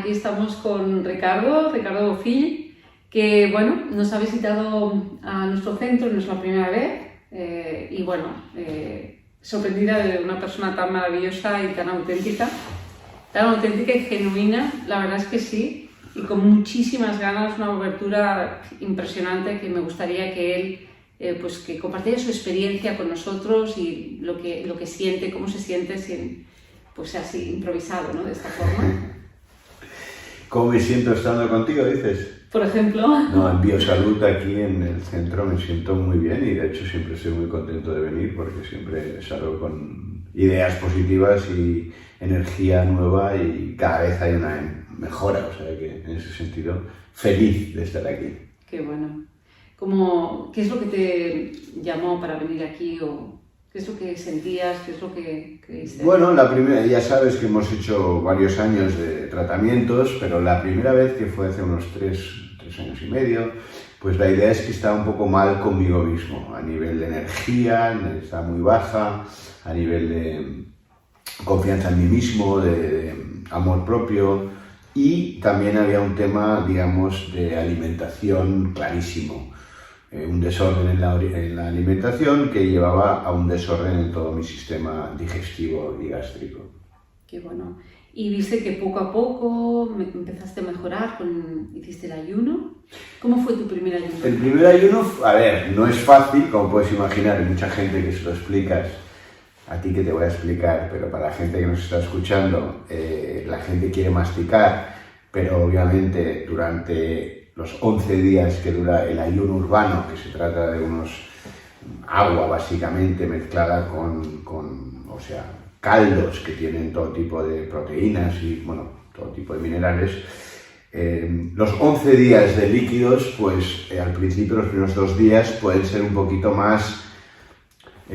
aquí estamos con Ricardo Bofill, que bueno, nos ha visitado a nuestro centro, no es la primera vez, y bueno, sorprendida de una persona tan maravillosa y tan auténtica y genuina, la verdad es que sí, y con muchísimas ganas, una apertura impresionante que me gustaría que él pues que compartiera su experiencia con nosotros y lo que siente, cómo se siente sin, pues así improvisado, ¿no? De esta forma. ¿Cómo me siento estando contigo, dices? Por ejemplo. No, en Biosalud aquí en el centro me siento muy bien y de hecho siempre estoy muy contento de venir porque siempre salgo con ideas positivas y energía nueva y cada vez hay una mejora, o sea que en ese sentido feliz de estar aquí. Qué bueno. ¿Qué es lo que te llamó para venir aquí o qué es lo que sentías, qué es lo que creíste? Bueno, la primera, ya sabes que hemos hecho varios años de tratamientos, pero la primera vez, que fue hace unos 3 años y medio, pues la idea es que estaba un poco mal conmigo mismo, a nivel de energía, estaba muy baja, a nivel de confianza en mí mismo, de amor propio, y también había un tema, digamos, de alimentación clarísimo. Un desorden en la alimentación que llevaba a un desorden en todo mi sistema digestivo y gástrico. Qué bueno. Y viste que poco a poco empezaste a mejorar, hiciste el ayuno. ¿Cómo fue tu primer ayuno? El primer ayuno, a ver, no es fácil, como puedes imaginar, hay mucha gente que se lo explicas, a ti que te voy a explicar, pero para la gente que nos está escuchando, la gente quiere masticar, pero obviamente durante los 11 días que dura el ayuno urbano, que se trata de agua básicamente mezclada con caldos que tienen todo tipo de proteínas y bueno, todo tipo de minerales. Los 11 días de líquidos, pues al principio los primeros 2 días pueden ser un poquito más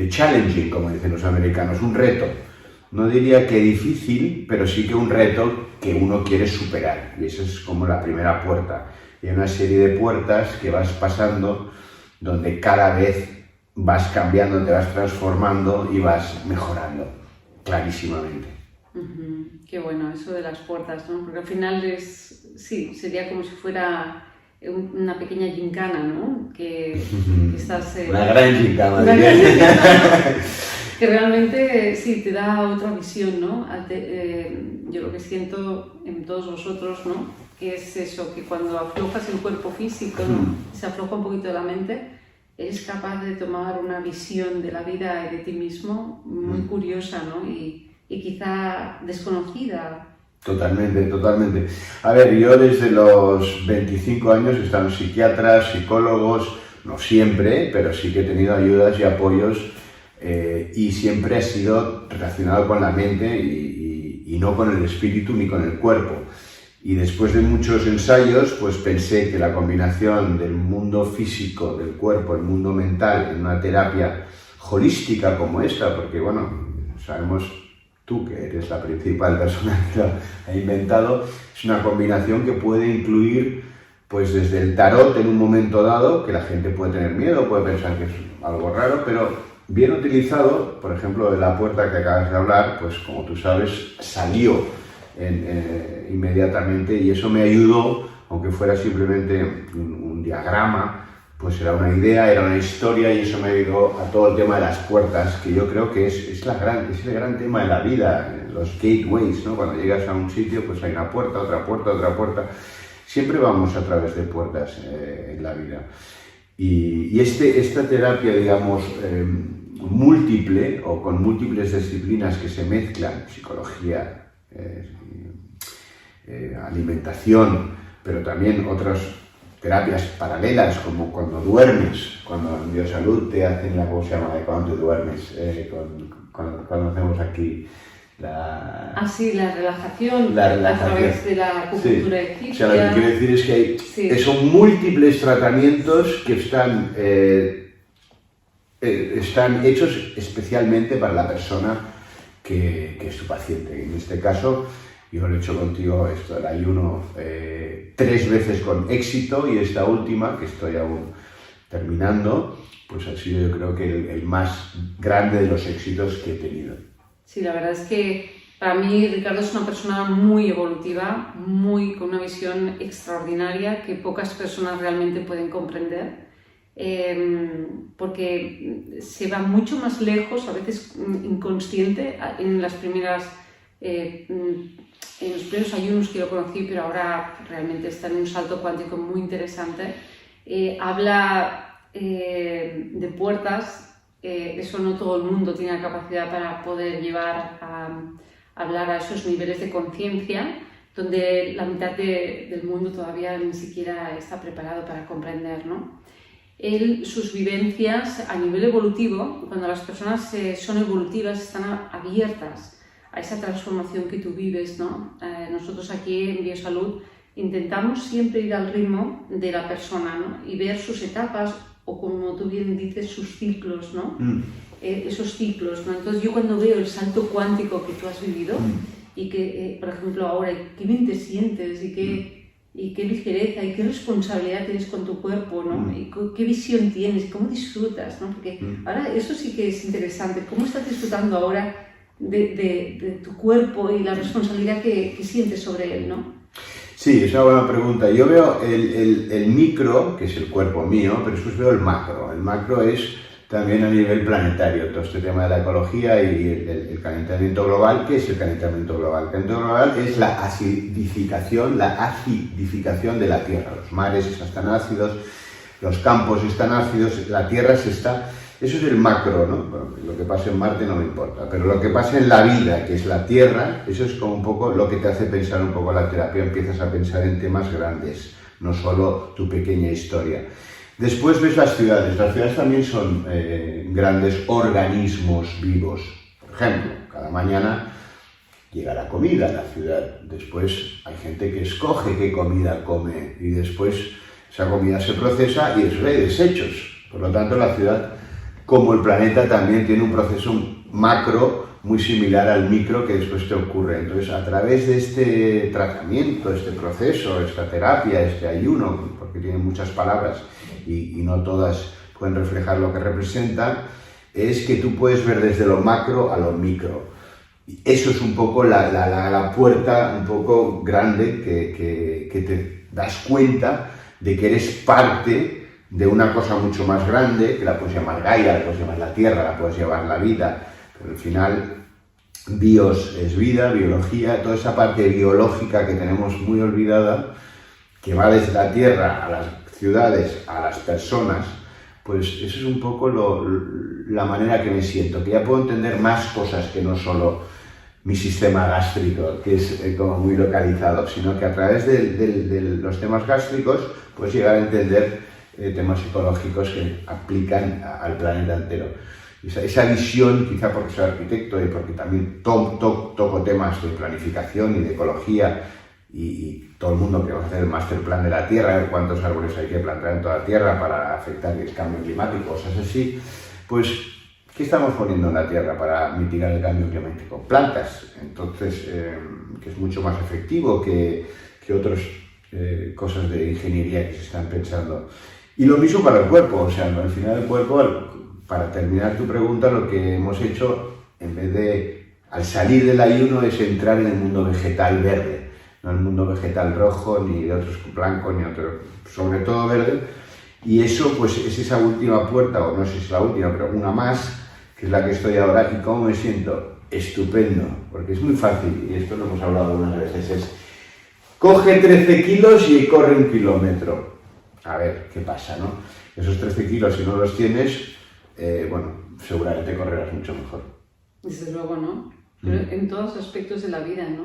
challenging, como dicen los americanos, un reto. No diría que difícil, pero sí que un reto que uno quiere superar y esa es como la primera puerta. Y hay una serie de puertas que vas pasando donde cada vez vas cambiando, te vas transformando y vas mejorando, clarísimamente. Qué bueno, eso de las puertas, ¿no? Porque al final sería como si fuera una pequeña gincana, ¿no? Que estás... una gran gincana. Que realmente sí, te da otra visión, ¿no? Yo lo que siento en todos vosotros, ¿no? Que es eso, que cuando aflojas el cuerpo físico, ¿no? Se afloja un poquito la mente, eres capaz de tomar una visión de la vida y de ti mismo muy curiosa, ¿no? Y quizá desconocida. Totalmente, totalmente. A ver, yo desde los 25 años he estado en psiquiatras, psicólogos, no siempre, pero sí que he tenido ayudas y apoyos y siempre ha sido relacionado con la mente y no con el espíritu ni con el cuerpo. Y después de muchos ensayos, pues pensé que la combinación del mundo físico, del cuerpo, el mundo mental, en una terapia holística como esta, porque bueno, sabemos tú que eres la principal persona que lo ha inventado, es una combinación que puede incluir, pues desde el tarot en un momento dado, que la gente puede tener miedo, puede pensar que es algo raro, pero bien utilizado, por ejemplo, de la puerta que acabas de hablar, pues como tú sabes, salió inmediatamente y eso me ayudó, aunque fuera simplemente un diagrama, pues era una idea, era una historia y eso me ayudó a todo el tema de las puertas, que yo creo que es el gran tema de la vida, los gateways, ¿no? Cuando llegas a un sitio pues hay una puerta, otra puerta, otra puerta, siempre vamos a través de puertas en la vida. Y esta terapia, digamos, múltiple o con múltiples disciplinas que se mezclan, psicología, alimentación, pero también otras terapias paralelas como cuando duermes, cuando en Biosalud te hacen la cosa llama de cuando duermes, cuando hacemos aquí la relajación a través de la acupuntura egipcia. O sea, lo que quiero decir es que son múltiples tratamientos que están hechos especialmente para la persona que es tu paciente. En este caso, yo lo he hecho contigo, el ayuno 3 veces con éxito y esta última, que estoy aún terminando, pues ha sido yo creo que el más grande de los éxitos que he tenido. Sí, la verdad es que Para mí, Ricardo es una persona muy evolutiva, con una visión extraordinaria que pocas personas realmente pueden comprender, porque se va mucho más lejos, a veces inconsciente, en los primeros ayunos que lo conocí, pero ahora realmente está en un salto cuántico muy interesante. Habla de puertas, eso no todo el mundo tiene la capacidad para poder llevar a hablar a esos niveles de conciencia, donde la mitad del mundo todavía ni siquiera está preparado para comprender, ¿no? Sus vivencias a nivel evolutivo, cuando las personas son evolutivas, están abiertas a esa transformación que tú vives, ¿no? Nosotros aquí en Biosalud intentamos siempre ir al ritmo de la persona, ¿no? Y ver sus etapas, o como tú bien dices, sus ciclos, ¿no? Esos ciclos, ¿no? Entonces yo cuando veo el salto cuántico que tú has vivido y que, por ejemplo, ahora, qué bien te sientes y qué ligereza y qué responsabilidad tienes con tu cuerpo, ¿no? Y qué visión tienes, cómo disfrutas, ¿no? Porque ahora eso sí que es interesante, cómo estás disfrutando ahora de tu cuerpo y la responsabilidad que sientes sobre él, ¿no? Sí, es una buena pregunta. Yo veo el micro, que es el cuerpo mío, pero después veo el macro. El macro es también a nivel planetario, todo este tema de la ecología y el calentamiento global. ¿Qué es el calentamiento global? El calentamiento global es la acidificación de la Tierra. Los mares están tan ácidos, los campos están ácidos, la Tierra se está... Eso es el macro, ¿no? Bueno, lo que pasa en Marte no me importa, pero lo que pasa en la vida, que es la Tierra, eso es como un poco lo que te hace pensar un poco la terapia, empiezas a pensar en temas grandes, no solo tu pequeña historia. Después ves las ciudades también son grandes organismos vivos. Por ejemplo, cada mañana llega la comida a la ciudad, después hay gente que escoge qué comida come y después esa comida se procesa y es de desechos. Por lo tanto, la ciudad, como el planeta, también tiene un proceso macro muy similar al micro que después te ocurre. Entonces, a través de este tratamiento, este proceso, esta terapia, este ayuno, porque tiene muchas palabras y no todas pueden reflejar lo que representa, es que tú puedes ver desde lo macro a lo micro. Y eso es un poco la puerta un poco grande que te das cuenta de que eres parte de una cosa mucho más grande, que la puedes llamar Gaia, la puedes llamar la Tierra, la puedes llamar la vida, pero al final bios es vida, biología, toda esa parte biológica que tenemos muy olvidada, que va desde la Tierra a las ciudades, a las personas, pues eso es un poco la manera que me siento, que ya puedo entender más cosas que no solo mi sistema gástrico, que es como muy localizado, sino que a través de los temas gástricos puedes llegar a entender temas psicológicos que aplican al planeta entero. Esa visión, quizá porque soy arquitecto y porque también toco temas de planificación y de ecología y todo el mundo que va a hacer el master plan de la Tierra, ver cuántos árboles hay que plantar en toda la Tierra para afectar el cambio climático, cosas así, pues ¿qué estamos poniendo en la Tierra para mitigar el cambio climático? Plantas, entonces, que es mucho más efectivo que otras cosas de ingeniería que se están pensando. Y lo mismo para el cuerpo, o sea, al final el cuerpo, para terminar tu pregunta, lo que hemos hecho, en vez de, al salir del ayuno, es entrar en el mundo vegetal verde, no el mundo vegetal rojo, ni de otros blancos, ni otro, sobre todo verde. Y eso, pues, es esa última puerta, o no sé si es la última, pero una más, que es la que estoy ahora. ¿Y cómo me siento? Estupendo, porque es muy fácil, y esto lo hemos hablado algunas veces, es, coge 13 kilos y corre 1 kilómetro. A ver, ¿qué pasa, no? Esos 13 kilos, si no los tienes, bueno, seguramente correrás mucho mejor. Desde luego, ¿no? Pero en todos los aspectos de la vida, ¿no?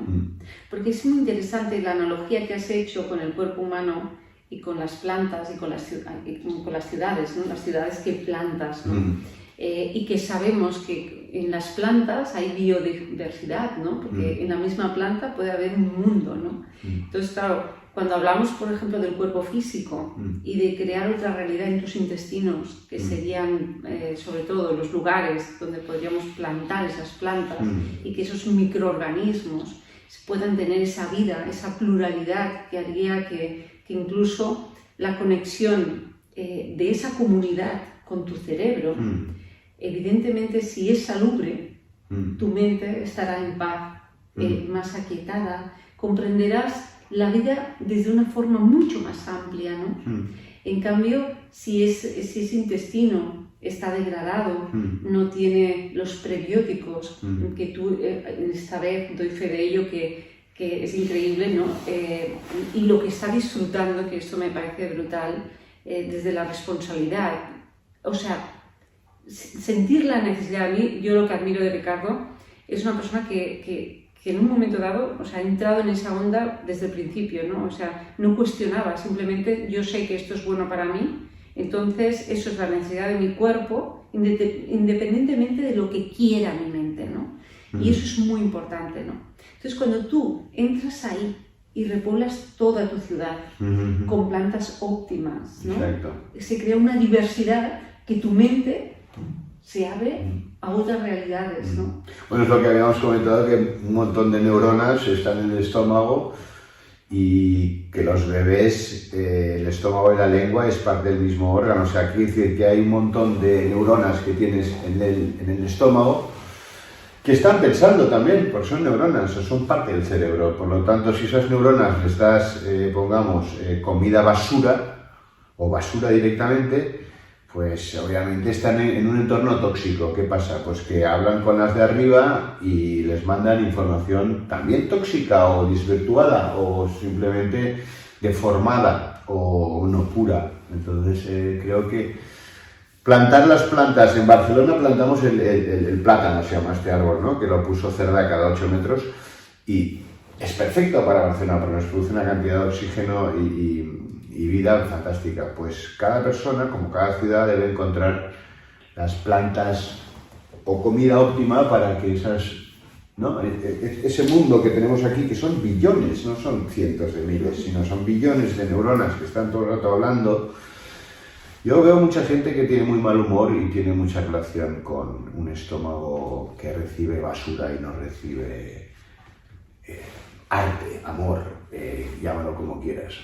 Porque es muy interesante la analogía que has hecho con el cuerpo humano y con las plantas y con las ciudades, ¿no? Las ciudades que plantas, ¿no? Y que sabemos que en las plantas hay biodiversidad, ¿no? Porque en la misma planta puede haber un mundo, ¿no? Entonces, claro, cuando hablamos, por ejemplo, del cuerpo físico y de crear otra realidad en tus intestinos, que serían, sobre todo, los lugares donde podríamos plantar esas plantas y que esos microorganismos puedan tener esa vida, esa pluralidad que haría que incluso la conexión de esa comunidad con tu cerebro, evidentemente, si es salubre, tu mente estará en paz. más aquietada, comprenderás la vida desde una forma mucho más amplia, ¿no? En cambio, si ese intestino está degradado, no tiene los prebióticos, que tú, esta vez doy fe de ello, que es increíble, ¿no? Y lo que está disfrutando, que esto me parece brutal, desde la responsabilidad, o sea, sentir la necesidad. A mí, yo lo que admiro de Ricardo es una persona que en un momento dado, o sea, ha entrado en esa onda desde el principio, ¿no? O sea, no cuestionaba, simplemente yo sé que esto es bueno para mí, entonces eso es la necesidad de mi cuerpo, independientemente de lo que quiera mi mente, ¿no? Y eso es muy importante, ¿no? Entonces, cuando tú entras ahí y repoblas toda tu ciudad con plantas óptimas, ¿no? Exacto. Se crea una diversidad que tu mente se abre a otras realidades, ¿no? Bueno, es lo que habíamos comentado, que un montón de neuronas están en el estómago y que los bebés, el estómago y la lengua es parte del mismo órgano. O sea, quiere decir que hay un montón de neuronas que tienes en el estómago que están pensando también, porque son neuronas, o son parte del cerebro. Por lo tanto, si esas neuronas les das, comida basura o basura directamente, pues obviamente están en un entorno tóxico. ¿Qué pasa? Pues que hablan con las de arriba y les mandan información también tóxica o desvirtuada o simplemente deformada o no pura. Entonces creo que plantar las plantas, en Barcelona plantamos el plátano, se llama este árbol, ¿no? Que lo puso Cerda cada 8 metros y es perfecto para Barcelona porque nos produce una cantidad de oxígeno y vida fantástica. Pues cada persona, como cada ciudad, debe encontrar las plantas o comida óptima para que esas, ¿no? Ese mundo que tenemos aquí, que son billones, no son cientos de miles, sino son billones de neuronas que están todo el rato hablando. Yo veo mucha gente que tiene muy mal humor y tiene mucha relación con un estómago que recibe basura y no recibe arte, amor, llámalo como quieras.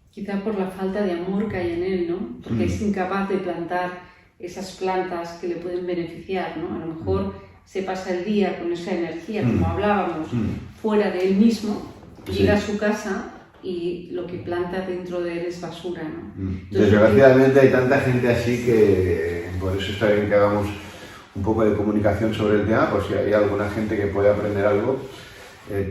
Quizá por la falta de amor que hay en él, ¿no? Porque es incapaz de plantar esas plantas que le pueden beneficiar, ¿no? A lo mejor se pasa el día con esa energía, como hablábamos, fuera de él mismo, llega a su casa y lo que planta dentro de él es basura, ¿no? Entonces, desgraciadamente hay tanta gente así que por eso está bien que hagamos un poco de comunicación sobre el tema, por si hay alguna gente que puede aprender algo,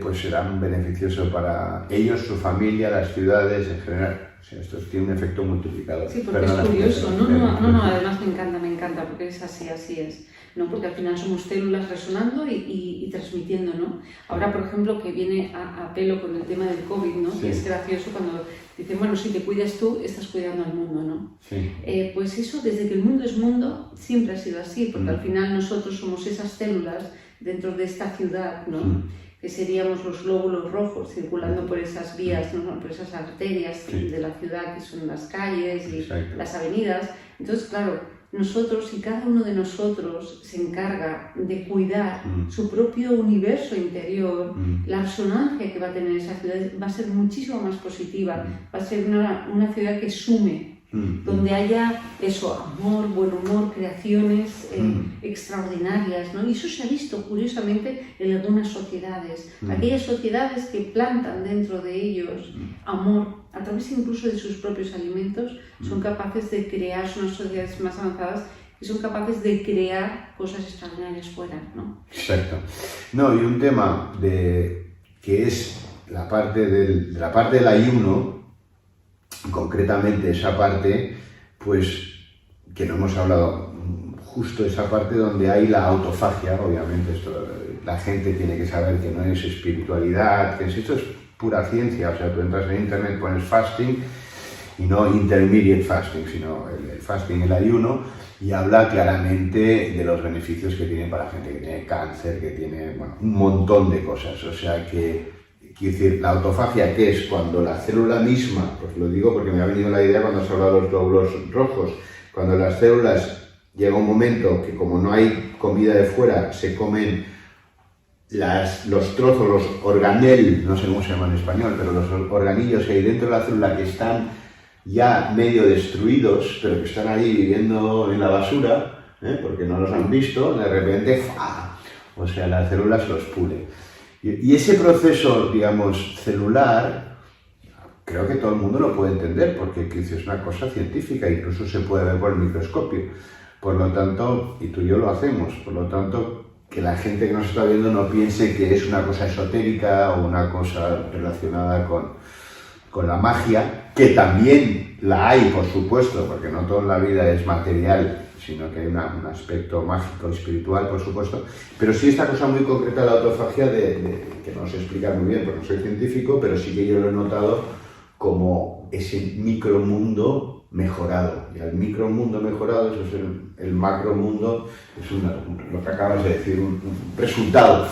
pues será beneficioso para ellos, su familia, las ciudades en general. O sea, esto tiene un efecto multiplicador. Sí, porque es curioso. No, además me encanta, porque es así es. ¿No? Porque al final somos células resonando y transmitiendo, ¿no? Ahora, por ejemplo, que viene a pelo con el tema del COVID, ¿no? Sí. Que es gracioso cuando dicen, bueno, si te cuidas tú, estás cuidando al mundo, ¿no? Sí. Pues eso, desde que el mundo es mundo, siempre ha sido así, porque al final nosotros somos esas células dentro de esta ciudad, ¿no? Que seríamos los glóbulos rojos circulando por esas vías, ¿no? Por esas arterias de la ciudad, que son las calles y las avenidas. Entonces, claro, nosotros y cada uno de nosotros se encarga de cuidar su propio universo interior, la resonancia que va a tener esa ciudad va a ser muchísimo más positiva, va a ser una ciudad que sume, donde haya eso, amor, buen humor, creaciones extraordinarias, ¿no? Y eso se ha visto curiosamente en algunas sociedades, aquellas sociedades que plantan dentro de ellos amor, a través incluso de sus propios alimentos, son capaces de crear, son unas sociedades más avanzadas y son capaces de crear cosas extraordinarias fuera, ¿no? Exacto. No, y un tema que es la parte del ayuno, concretamente esa parte, pues que no hemos hablado, justo esa parte donde hay la autofagia, obviamente esto, la gente tiene que saber que no es espiritualidad, que esto es pura ciencia, o sea, tú entras en internet, pones fasting y no intermediate fasting, sino el fasting, el ayuno, y habla claramente de los beneficios que tiene para la gente que tiene cáncer, que tiene, bueno, un montón de cosas, o sea que quiero decir, la autofagia, que es cuando la célula misma, pues lo digo porque me ha venido la idea cuando has hablado de los glóbulos rojos, cuando las células llega un momento que como no hay comida de fuera, se comen los trozos, los organel, no sé cómo se llama en español, pero los organillos que hay dentro de la célula que están ya medio destruidos, pero que están ahí viviendo en la basura, porque no los han visto, de repente, ¡fua! O sea, la célula se los pule. Y ese proceso, digamos, celular, creo que todo el mundo lo puede entender, porque es una cosa científica, incluso se puede ver por el microscopio. Por lo tanto, y tú y yo lo hacemos, por lo tanto, que la gente que nos está viendo no piense que es una cosa esotérica o una cosa relacionada con la magia, que también la hay, por supuesto, porque no todo en la vida es material, sino que hay un aspecto mágico y espiritual, por supuesto, pero sí esta cosa muy concreta de la autofagia, que no sé explicar muy bien porque no soy científico, pero sí que yo lo he notado como ese micromundo mejorado. Y al micromundo mejorado, eso es el macromundo, es lo que acabas de decir, un resultado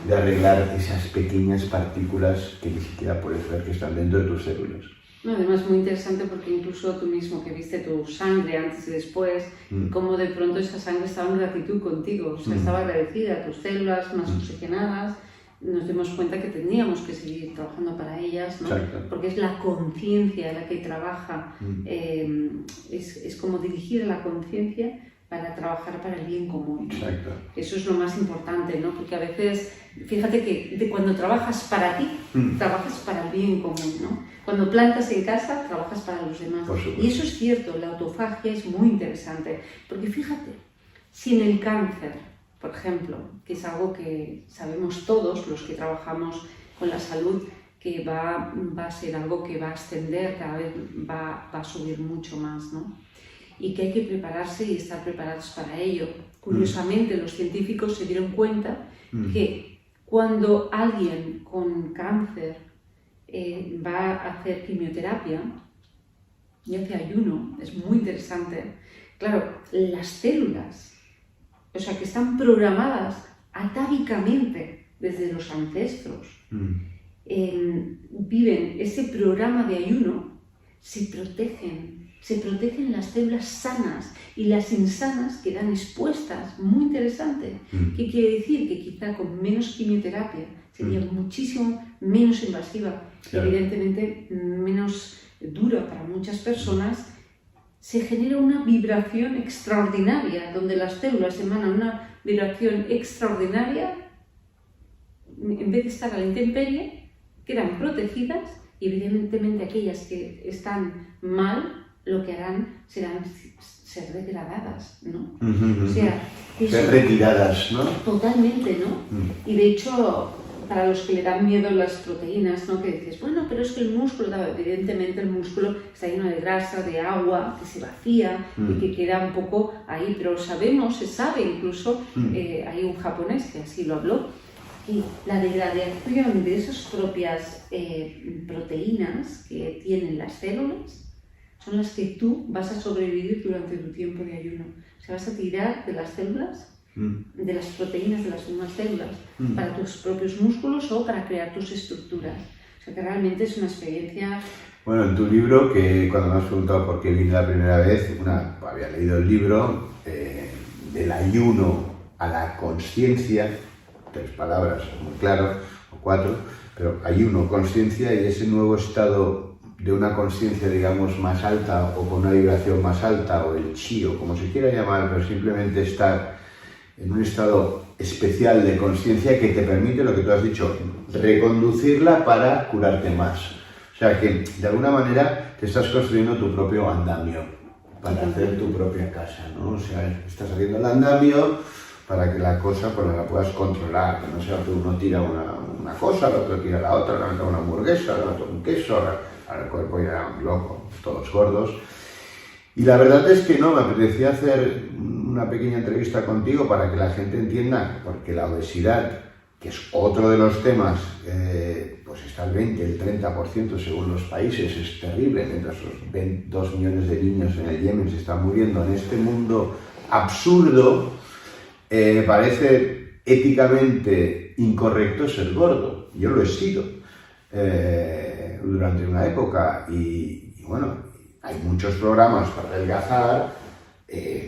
de arreglar esas pequeñas partículas que ni siquiera puedes ver que están dentro de tus células. No, además muy interesante porque incluso tú mismo que viste tu sangre antes y después, cómo de pronto esa sangre estaba en gratitud contigo, o sea, estaba agradecida, tus células más oxigenadas, nos dimos cuenta que teníamos que seguir trabajando para ellas, ¿no? Porque es la conciencia la que trabaja, es como dirigir a la conciencia para trabajar para el bien común. Exacto. Eso es lo más importante, ¿no? Porque a veces, fíjate que cuando trabajas para ti, trabajas para el bien común, ¿no? Cuando plantas en casa, trabajas para los demás. Y eso es cierto, la autofagia es muy interesante, porque fíjate, si en el cáncer, por ejemplo, que es algo que sabemos todos los que trabajamos con la salud, que va a ser algo que va a ascender, cada vez va a subir mucho más, ¿no? Y que hay que prepararse y estar preparados para ello. Curiosamente, los científicos se dieron cuenta que cuando alguien con cáncer va a hacer quimioterapia y hace ayuno, es muy interesante. Claro, las células, o sea, que están programadas atávicamente desde los ancestros, viven ese programa de ayuno, se protegen las células sanas y las insanas quedan expuestas. Muy interesante. ¿Qué quiere decir? Que quizá con menos quimioterapia sería muchísimo menos invasiva, evidentemente menos dura para muchas personas. Se genera una vibración extraordinaria, donde las células emanan una vibración extraordinaria, en vez de estar a la intemperie, quedan protegidas y evidentemente aquellas que están mal, lo que harán serán ser degradadas, ¿no? O sea, ser retiradas, ¿no? Totalmente, ¿no? Y de hecho, para los que le dan miedo las proteínas, ¿no? Que dices, bueno, pero es que el músculo, evidentemente el músculo está lleno de grasa, de agua, que se vacía y que queda un poco ahí, pero se sabe incluso, hay un japonés que así lo habló, y la degradación de esas propias proteínas que tienen las células son las que tú vas a sobrevivir durante tu tiempo de ayuno. O sea, vas a tirar de las células, de las proteínas de las mismas células, para tus propios músculos o para crear tus estructuras. O sea, que realmente es una experiencia... Bueno, en tu libro, que cuando me has preguntado por qué vine la primera vez, había leído el libro del ayuno a la conciencia, 3 palabras, muy claro, o 4, pero ayuno, conciencia y ese nuevo estado de una conciencia, digamos, más alta o con una vibración más alta, o el chi, o como se quiera llamar, pero simplemente estar en un estado especial de conciencia que te permite, lo que tú has dicho, reconducirla para curarte más. O sea que, de alguna manera, te estás construyendo tu propio andamio para hacer tu propia casa, ¿no? O sea, estás haciendo el andamio para que la cosa pues, la puedas controlar, que no sea que uno tira una cosa, el otro tira la otra, el otro una hamburguesa, el otro un queso, ahora el cuerpo ya loco, todos gordos. Y la verdad es que no, me apetecía hacer una pequeña entrevista contigo para que la gente entienda, porque la obesidad, que es otro de los temas, pues está al 20, el 30% según los países, es terrible, mientras los 2 millones de niños en el Yemen se están muriendo en este mundo absurdo. Me parece éticamente incorrecto ser gordo. Yo lo he sido durante una época y bueno, hay muchos programas para adelgazar,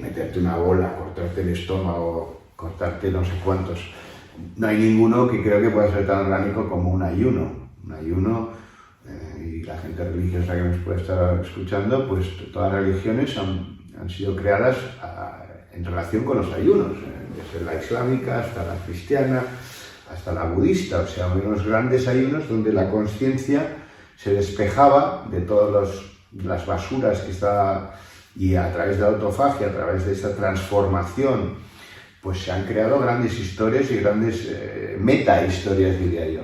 meterte una bola, cortarte el estómago, cortarte no sé cuántos. No hay ninguno que creo que pueda ser tan orgánico como un ayuno. Un ayuno, y la gente religiosa que nos puede estar escuchando, pues todas las religiones han sido creadas en relación con los ayunos, desde la islámica hasta la cristiana, hasta la budista, o sea, unos grandes ayunos donde la conciencia se despejaba de todas las basuras que está, y a través de la autofagia, a través de esta transformación, pues se han creado grandes historias y grandes meta-historias, diría yo.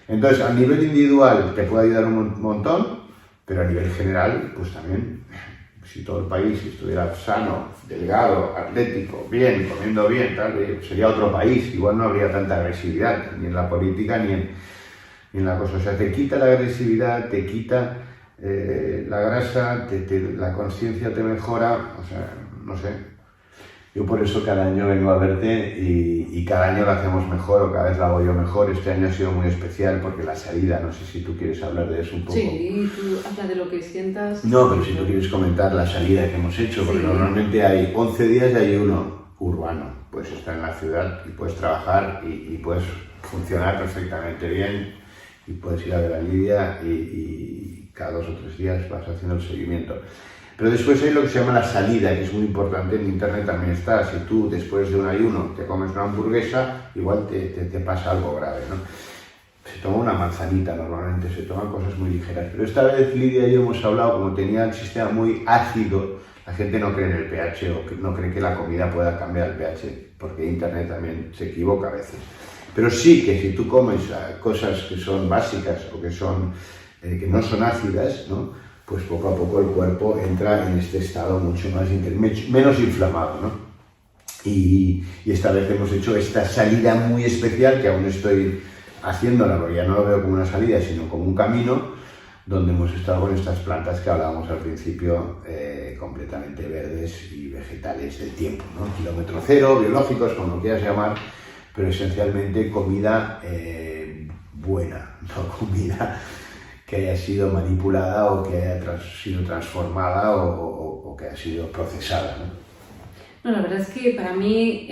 Entonces, a nivel individual te puede ayudar un montón, pero a nivel general, pues también, si todo el país estuviera sano, delgado, atlético, bien, comiendo bien, tal, sería otro país. Igual no habría tanta agresividad, ni en la política, ni en la cosa. O sea, te quita la agresividad, te quita la grasa, la conciencia te mejora, o sea, no sé. Yo por eso cada año vengo a verte y cada año lo hacemos mejor o cada vez lo hago yo mejor. Este año ha sido muy especial porque la salida, no sé si tú quieres hablar de eso un poco. Sí, tú habla de lo que sientas. No, pero si tú quieres comentar la salida que hemos hecho, porque normalmente hay 11 días y hay uno urbano. Puedes estar en la ciudad y puedes trabajar y puedes funcionar perfectamente bien y puedes ir a ver a Lidia y cada 2 o 3 días vas haciendo el seguimiento. Pero después hay lo que se llama la salida, que es muy importante, en internet también está. Si tú después de un ayuno te comes una hamburguesa, igual te pasa algo grave, ¿no? Se toma una manzanita normalmente, se toman cosas muy ligeras. Pero esta vez Lidia y yo hemos hablado, como tenía el sistema muy ácido, la gente no cree en el pH o no cree que la comida pueda cambiar el pH, porque internet también se equivoca a veces. Pero sí que si tú comes cosas que son básicas o que no son ácidas, ¿no? Pues poco a poco el cuerpo entra en este estado mucho menos inflamado, ¿no? Y esta vez hemos hecho esta salida muy especial, que aún estoy haciéndola, porque ya no lo veo como una salida, sino como un camino, donde hemos estado con estas plantas que hablábamos al principio, completamente verdes y vegetales del tiempo, ¿no? Kilómetro cero, biológicos, como lo quieras llamar, pero esencialmente comida buena, no comida que haya sido manipulada o que haya sido transformada o que haya sido procesada, ¿no? No, la verdad es que para mí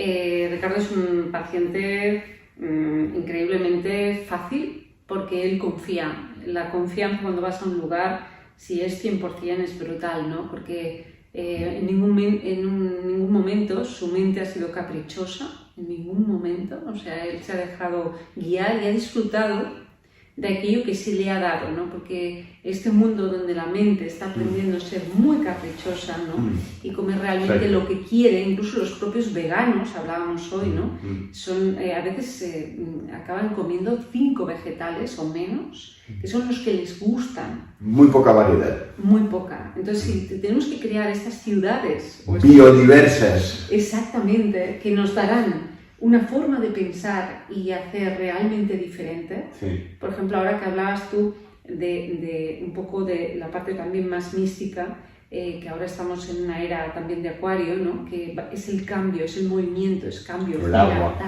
Ricardo es un paciente increíblemente fácil porque él confía. La confianza cuando vas a un lugar, si es 100% es brutal, ¿no? Porque en ningún momento su mente ha sido caprichosa, en ningún momento. O sea, él se ha dejado guiar y ha disfrutado de aquello que se le ha dado, ¿no? Porque este mundo donde la mente está aprendiendo a ser muy caprichosa, ¿no? Y comer realmente lo que quiere, incluso los propios veganos, hablábamos hoy, ¿no? Son, a veces acaban comiendo 5 vegetales o menos, que son los que les gustan. Muy poca variedad. Muy poca. Entonces, si tenemos que crear estas ciudades biodiversas. Exactamente, que nos darán una forma de pensar y hacer realmente diferente. Sí. Por ejemplo, ahora que hablabas tú de un poco de la parte también más mística, que ahora estamos en una era también de Acuario, ¿no? Que es el cambio, es el movimiento, es cambio, el agua.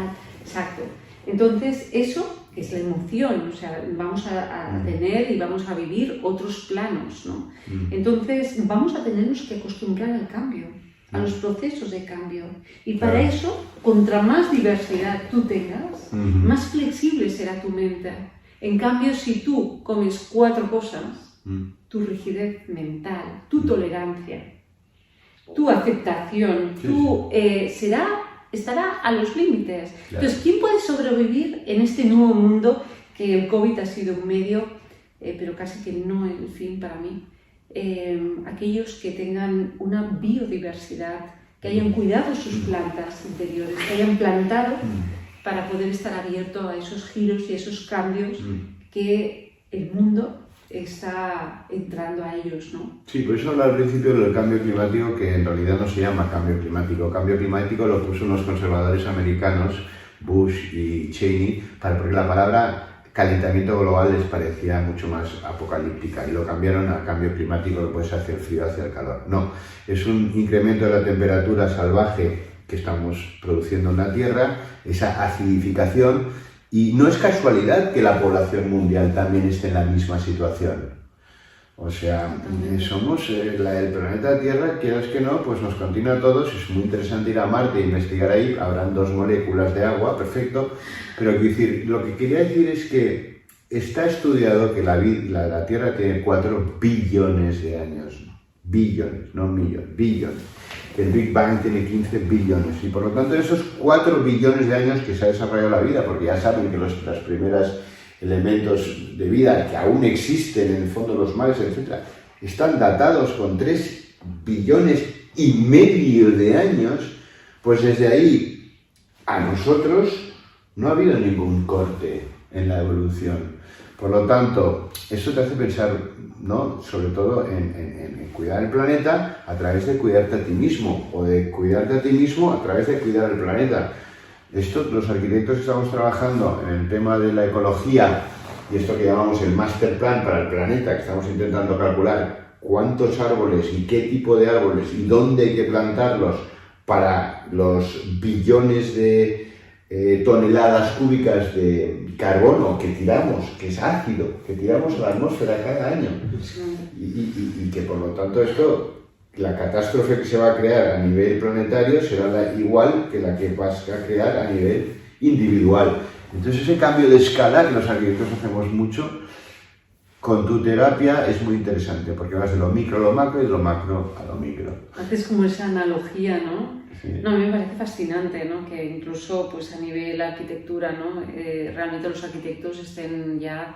Exacto. Entonces, eso es la emoción, o sea, vamos a tener y vamos a vivir otros planos, ¿no? Entonces, vamos a tenernos que acostumbrar al cambio, a los procesos de cambio. Y para eso, contra más diversidad tú tengas, más flexible será tu mente. En cambio, si tú comes 4 cosas, tu rigidez mental, tu tolerancia, tu aceptación, estará a los límites. Claro. Entonces, ¿quién puede sobrevivir en este nuevo mundo que el COVID ha sido un medio, pero casi que no el fin para mí? Aquellos que tengan una biodiversidad, que hayan cuidado sus plantas interiores, que hayan plantado para poder estar abierto a esos giros y esos cambios que el mundo está entrando a ellos, ¿no? Sí, por eso hablaba al principio del cambio climático, que en realidad no se llama cambio climático. Cambio climático lo puso unos conservadores americanos, Bush y Cheney, porque la palabra calentamiento global les parecía mucho más apocalíptica y lo cambiaron a cambio climático, que puede ser hacia el frío, hacia el calor. No, es un incremento de la temperatura salvaje que estamos produciendo en la Tierra, esa acidificación, y no es casualidad que la población mundial también esté en la misma situación. O sea, somos el planeta Tierra, quieras que no, pues nos continúa a todos. Es muy interesante ir a Marte e investigar ahí, habrán 2 moléculas de agua, perfecto, pero lo que quería decir es que está estudiado que la Tierra tiene 4 billones de años. billones, no millones, billones. El Big Bang tiene 15 billones y por lo tanto esos 4 billones de años que se ha desarrollado la vida, porque ya saben que los primeros elementos de vida que aún existen en el fondo de los mares, etc., están datados con 3 billones y medio de años, pues desde ahí a nosotros no ha habido ningún corte en la evolución. Por lo tanto, eso te hace pensar, ¿no?, sobre todo en cuidar el planeta a través de cuidarte a ti mismo, o de cuidarte a ti mismo a través de cuidar el planeta. Esto, los arquitectos estamos trabajando en el tema de la ecología y esto que llamamos el master plan para el planeta, que estamos intentando calcular cuántos árboles y qué tipo de árboles y dónde hay que plantarlos para los billones de toneladas cúbicas de carbono que tiramos, que es ácido, que tiramos a la atmósfera cada año. Y que por lo tanto esto, la catástrofe que se va a crear a nivel planetario será igual que la que vas a crear a nivel individual. Entonces ese cambio de escala que los arquitectos hacemos mucho, con tu terapia es muy interesante, porque vas de lo micro a lo macro y de lo macro a lo micro. Haces como esa analogía, ¿no? Sí. No, a mí me parece fascinante, ¿no?, que incluso pues, a nivel arquitectura, ¿no?, realmente los arquitectos estén ya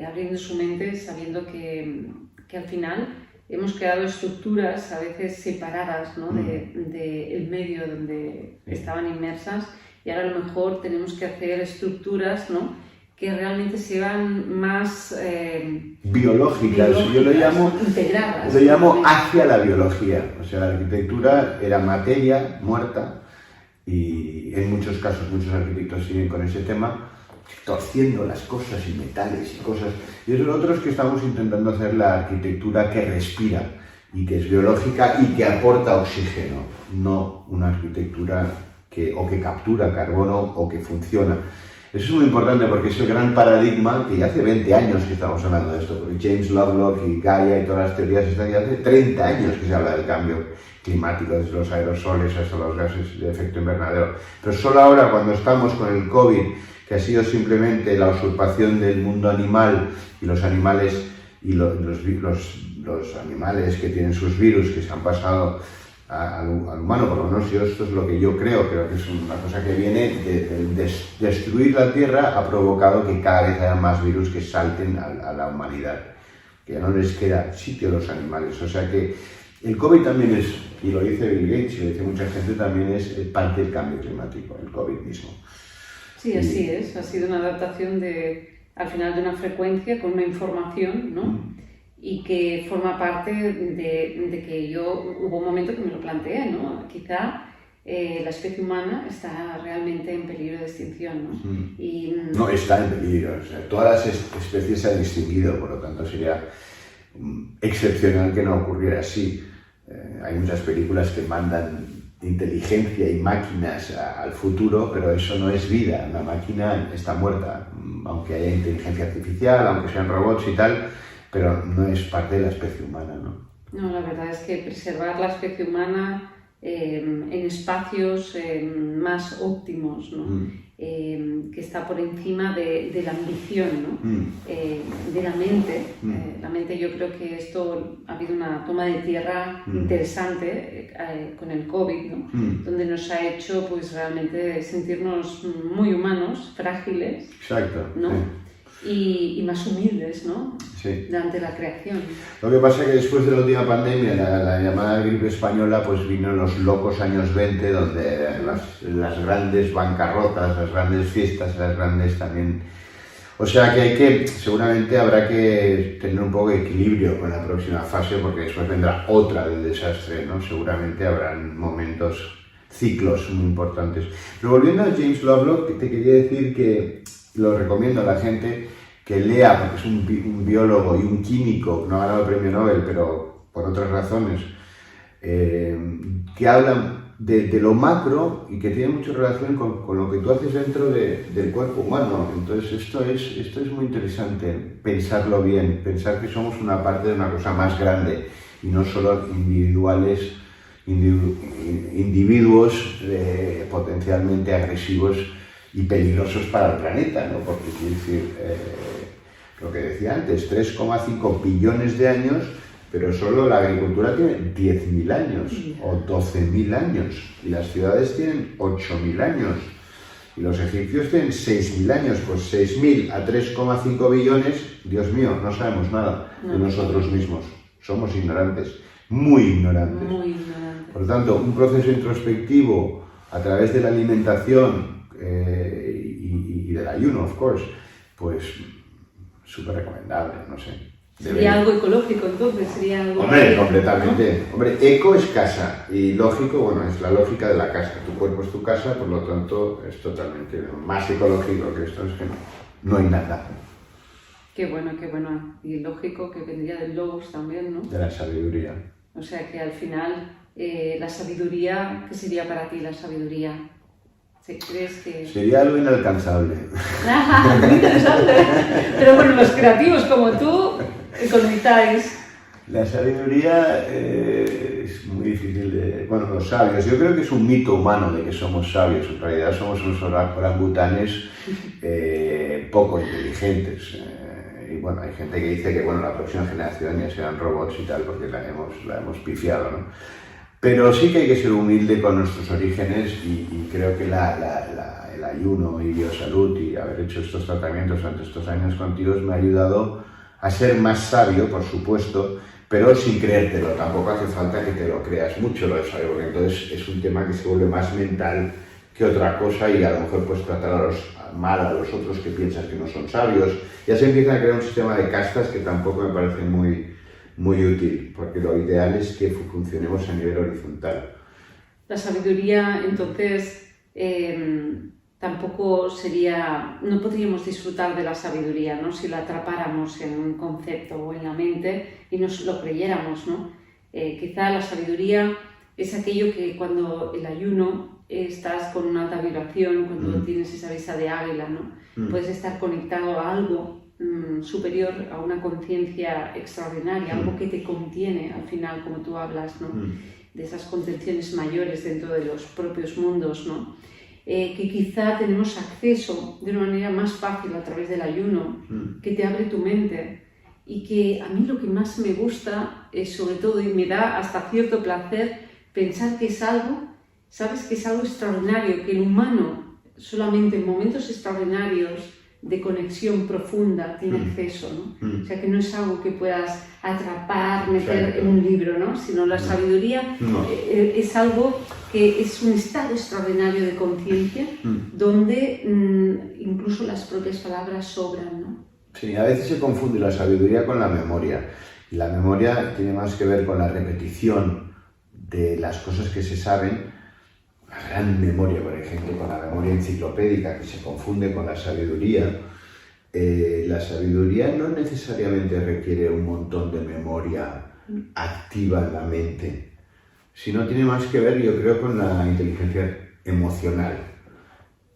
abriendo su mente sabiendo que al final hemos creado estructuras a veces separadas, ¿no?, del medio donde estaban inmersas, y ahora a lo mejor tenemos que hacer estructuras, ¿no?, que realmente sean más biológicas. Yo lo llamo integradas. Lo llamo hacia la biología. O sea, la arquitectura era materia muerta y en muchos casos muchos arquitectos siguen con ese tema, torciendo las cosas y metales y cosas. Y nosotros que estamos intentando hacer la arquitectura que respira y que es biológica y que aporta oxígeno, no una arquitectura que captura carbono o que funciona. Eso es muy importante porque es el gran paradigma que ya hace 20 años que estamos hablando de esto, porque James Lovelock y Gaia y todas las teorías están ya hace 30 años que se habla del cambio climático, desde los aerosoles hasta los gases de efecto invernadero. Pero solo ahora, cuando estamos con el COVID, que ha sido simplemente la usurpación del mundo animal y los animales y los animales que tienen sus virus que se han pasado al humano, por lo menos esto es lo que yo creo que es una cosa que viene de destruir la Tierra, ha provocado que cada vez haya más virus que salten a la humanidad, que ya no les queda sitio a los animales. O sea que el COVID también es, y lo dice Bill Gates y lo dice mucha gente, también es parte del cambio climático, el COVID mismo. Sí, así es, ha sido una adaptación al final de una frecuencia con una información, ¿no? Y que forma parte de que hubo un momento que me lo planteé, ¿no? Quizá la especie humana está realmente en peligro de extinción, ¿no? No está en peligro, o sea, todas las especies se han extinguido, por lo tanto sería excepcional que no ocurriera así. Hay muchas películas que mandan inteligencia y máquinas al futuro, pero eso no es vida, la máquina está muerta, aunque haya inteligencia artificial, aunque sean robots y tal, pero no es parte de la especie humana, ¿no? No, la verdad es que preservar la especie humana en espacios más óptimos, ¿no? Que está por encima de la ambición, ¿no? De la mente. La mente, yo creo que esto ha habido una toma de tierra interesante con el COVID, ¿no? Donde nos ha hecho pues realmente sentirnos muy humanos, frágiles. Exacto. ¿no? Sí. Y más humildes, ¿no? Sí. Ante la creación. Lo que pasa es que después de la última pandemia, la llamada gripe española, pues vino los locos años 20, donde las grandes bancarrotas, las grandes fiestas, las grandes también... O sea que seguramente habrá que tener un poco de equilibrio con la próxima fase, porque después vendrá otra del desastre, ¿no? Seguramente habrán momentos, ciclos muy importantes. Pero volviendo a James Lovelock, te quería decir que lo recomiendo a la gente que lea, porque es un biólogo y un químico, no ha ganado el premio Nobel, pero por otras razones, que hablan de lo macro y que tiene mucha relación con lo que tú haces dentro del cuerpo humano. Entonces esto es muy interesante, pensarlo bien, pensar que somos una parte de una cosa más grande y no solo individuos potencialmente agresivos y peligrosos para el planeta, ¿no? Porque quiero decir, lo que decía antes, 3,5 billones de años, pero solo la agricultura tiene 10.000 años o 12.000 años y las ciudades tienen 8.000 años y los egipcios tienen 6.000 años, pues 6.000 a 3,5 billones, Dios mío, no sabemos nada de nosotros mismos, somos ignorantes, muy ignorantes. Muy ignorantes. Por lo tanto, un proceso introspectivo a través de la alimentación y del ayuno, of course, pues súper recomendable, no sé. Sería algo ecológico, entonces, sería algo... Hombre, completamente. ¿No? Hombre, eco es casa y lógico, bueno, es la lógica de la casa. Tu cuerpo es tu casa, por lo tanto, es totalmente más ecológico que esto, es que no hay nada. Qué bueno, qué bueno. Y lógico que vendría del logos también, ¿no? De la sabiduría. O sea que al final, la sabiduría, ¿qué sería para ti la sabiduría? ¿Crees que...? Sería algo inalcanzable. Muy interesante. Pero bueno, los creativos como tú conectáis. La sabiduría es muy difícil de... Bueno, los sabios, yo creo que es un mito humano de que somos sabios. En realidad somos unos orangutanes poco inteligentes. Y bueno, hay gente que dice que bueno, la próxima generación ya serán robots y tal, porque la hemos pifiado, ¿no? Pero sí que hay que ser humilde con nuestros orígenes y creo que el ayuno y biosalud y haber hecho estos tratamientos durante estos años contigo me ha ayudado a ser más sabio, por supuesto, pero sin creértelo. Tampoco hace falta que te lo creas mucho lo de sabio, porque entonces es un tema que se vuelve más mental que otra cosa y a lo mejor puedes tratar mal a los otros que piensas que no son sabios. Ya se empieza a crear un sistema de castas que tampoco me parece muy útil, porque lo ideal es que funcionemos a nivel horizontal. La sabiduría, entonces, tampoco sería... No podríamos disfrutar de la sabiduría, ¿no? Si la atrapáramos en un concepto o en la mente y nos lo creyéramos, ¿no? Quizá la sabiduría es aquello que cuando el ayuno estás con una alta vibración, cuando tienes esa vista de águila, ¿no? Puedes estar conectado a algo superior, a una conciencia extraordinaria, algo que te contiene al final, como tú hablas, ¿no? De esas contenciones mayores dentro de los propios mundos, ¿no? Que quizá tenemos acceso de una manera más fácil a través del ayuno, que te abre tu mente y que a mí lo que más me gusta es sobre todo, y me da hasta cierto placer, pensar que es algo, sabes, que es algo extraordinario, que el humano solamente en momentos extraordinarios de conexión profunda tiene acceso, ¿no? O sea, que no es algo que puedas atrapar, meter en un libro, ¿no? Sino la sabiduría es algo que es un estado extraordinario de conciencia donde incluso las propias palabras sobran, ¿no? Sí, a veces se confunde la sabiduría con la memoria. Y la memoria tiene más que ver con la repetición de las cosas que se saben. La gran memoria, por ejemplo, con la memoria enciclopédica, que se confunde con la sabiduría. La sabiduría no necesariamente requiere un montón de memoria activa en la mente, sino tiene más que ver, yo creo, con la inteligencia emocional.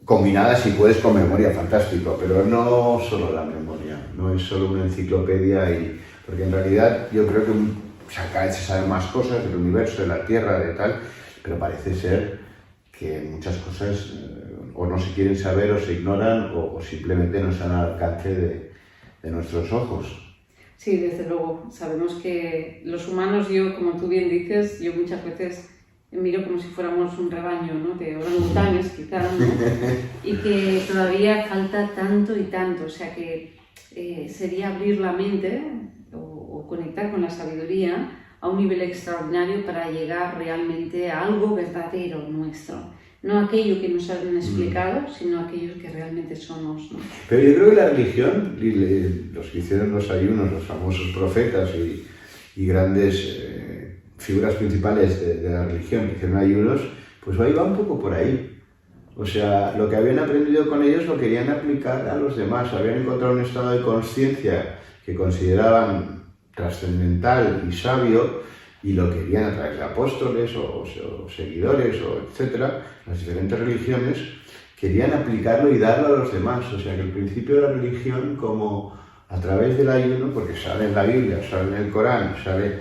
Combinada, si puedes, con memoria, fantástico, pero no solo la memoria, no es solo una enciclopedia, porque en realidad yo creo que cada vez se saben más cosas del universo, de la Tierra, de tal, pero parece ser que muchas cosas o no se quieren saber o se ignoran o simplemente no están al alcance de nuestros ojos. Sí, desde luego. Sabemos que los humanos, yo, como tú bien dices, yo muchas veces miro como si fuéramos un rebaño, ¿no? De orangutanes, quizás, ¿no? Y que todavía falta tanto y tanto. O sea que sería abrir la mente o conectar con la sabiduría a un nivel extraordinario para llegar realmente a algo verdadero nuestro. No aquello que nos han explicado, sino aquello que realmente somos, ¿no? Pero yo creo que la religión, los que hicieron los ayunos, los famosos profetas y grandes figuras principales de la religión que hicieron ayunos, pues ahí va un poco por ahí. O sea, lo que habían aprendido con ellos lo querían aplicar a los demás. Habían encontrado un estado de conciencia que consideraban trascendental y sabio y lo querían a través de apóstoles o seguidores o etcétera, las diferentes religiones, querían aplicarlo y darlo a los demás. O sea que el principio de la religión, como a través del ayuno, porque sale en la Biblia, sale en el Corán, sale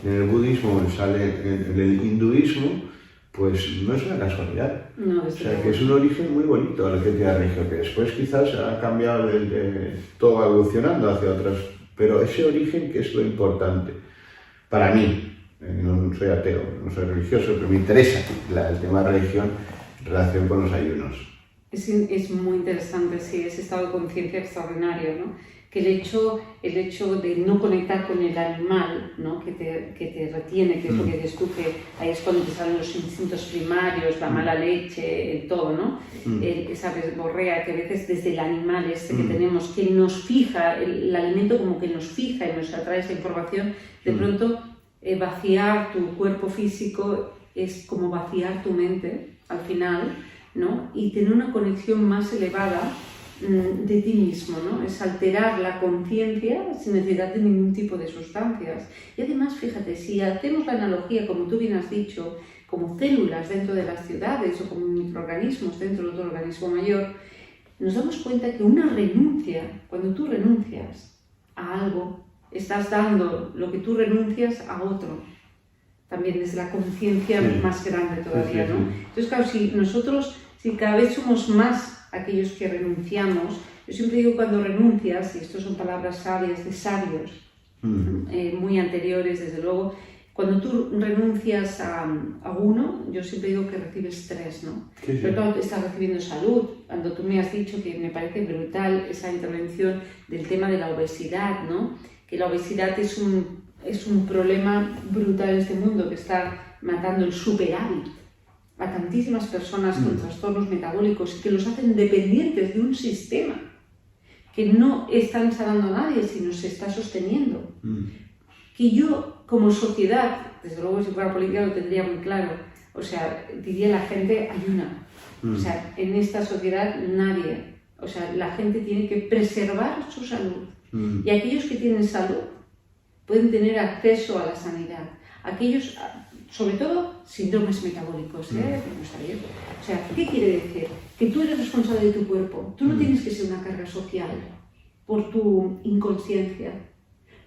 en el budismo, sale en el hinduismo, pues no es una casualidad. No, o sea que es un origen muy bonito a la que tiene la religión, que después quizás ha cambiado todo evolucionando hacia otras, pero ese origen que es lo importante. para mí, no soy ateo, no soy religioso, pero me interesa el tema de religión en relación con los ayunos. Es muy interesante, sí, ese estado de conciencia extraordinario, ¿no? Que el hecho de no conectar con el animal, ¿no? que te retiene, que es lo que dices tú, que ahí es cuando te salen los instintos primarios, la mala leche, el todo, ¿no? Esa verborrea que a veces desde el animal que tenemos, que nos fija, el alimento como que nos fija y nos atrae esa información, de pronto vaciar tu cuerpo físico es como vaciar tu mente al final, ¿no? Y tener una conexión más elevada de ti mismo, ¿no? Es alterar la conciencia sin necesidad de ningún tipo de sustancias. Y además, fíjate, si hacemos la analogía, como tú bien has dicho, como células dentro de las ciudades o como microorganismos dentro de otro organismo mayor, nos damos cuenta que una renuncia, cuando tú renuncias a algo, estás dando lo que tú renuncias a otro. También desde la conciencia más grande todavía, ¿no? Entonces, claro, si cada vez somos más aquellos que renunciamos, yo siempre digo cuando renuncias, y esto son palabras sabias de sabios, muy anteriores desde luego, cuando tú renuncias a uno, yo siempre digo que recibes tres, ¿no? Sí. Pero claro, estás recibiendo salud, cuando tú me has dicho que me parece brutal esa intervención del tema de la obesidad, ¿no? Que la obesidad es un problema brutal en este mundo que está matando el superávit a tantísimas personas con trastornos metabólicos que los hacen dependientes de un sistema que no están sanando a nadie, sino se está sosteniendo. Que yo, como sociedad, desde luego si fuera política lo tendría muy claro, o sea, diría la gente ayuna. O sea, en esta sociedad nadie, o sea, la gente tiene que preservar su salud. Y aquellos que tienen salud pueden tener acceso a la sanidad. Aquellos, sobre todo, síndromes metabólicos, no está bien. O sea, ¿qué quiere decir? Que tú eres responsable de tu cuerpo. Tú no tienes que ser una carga social por tu inconsciencia,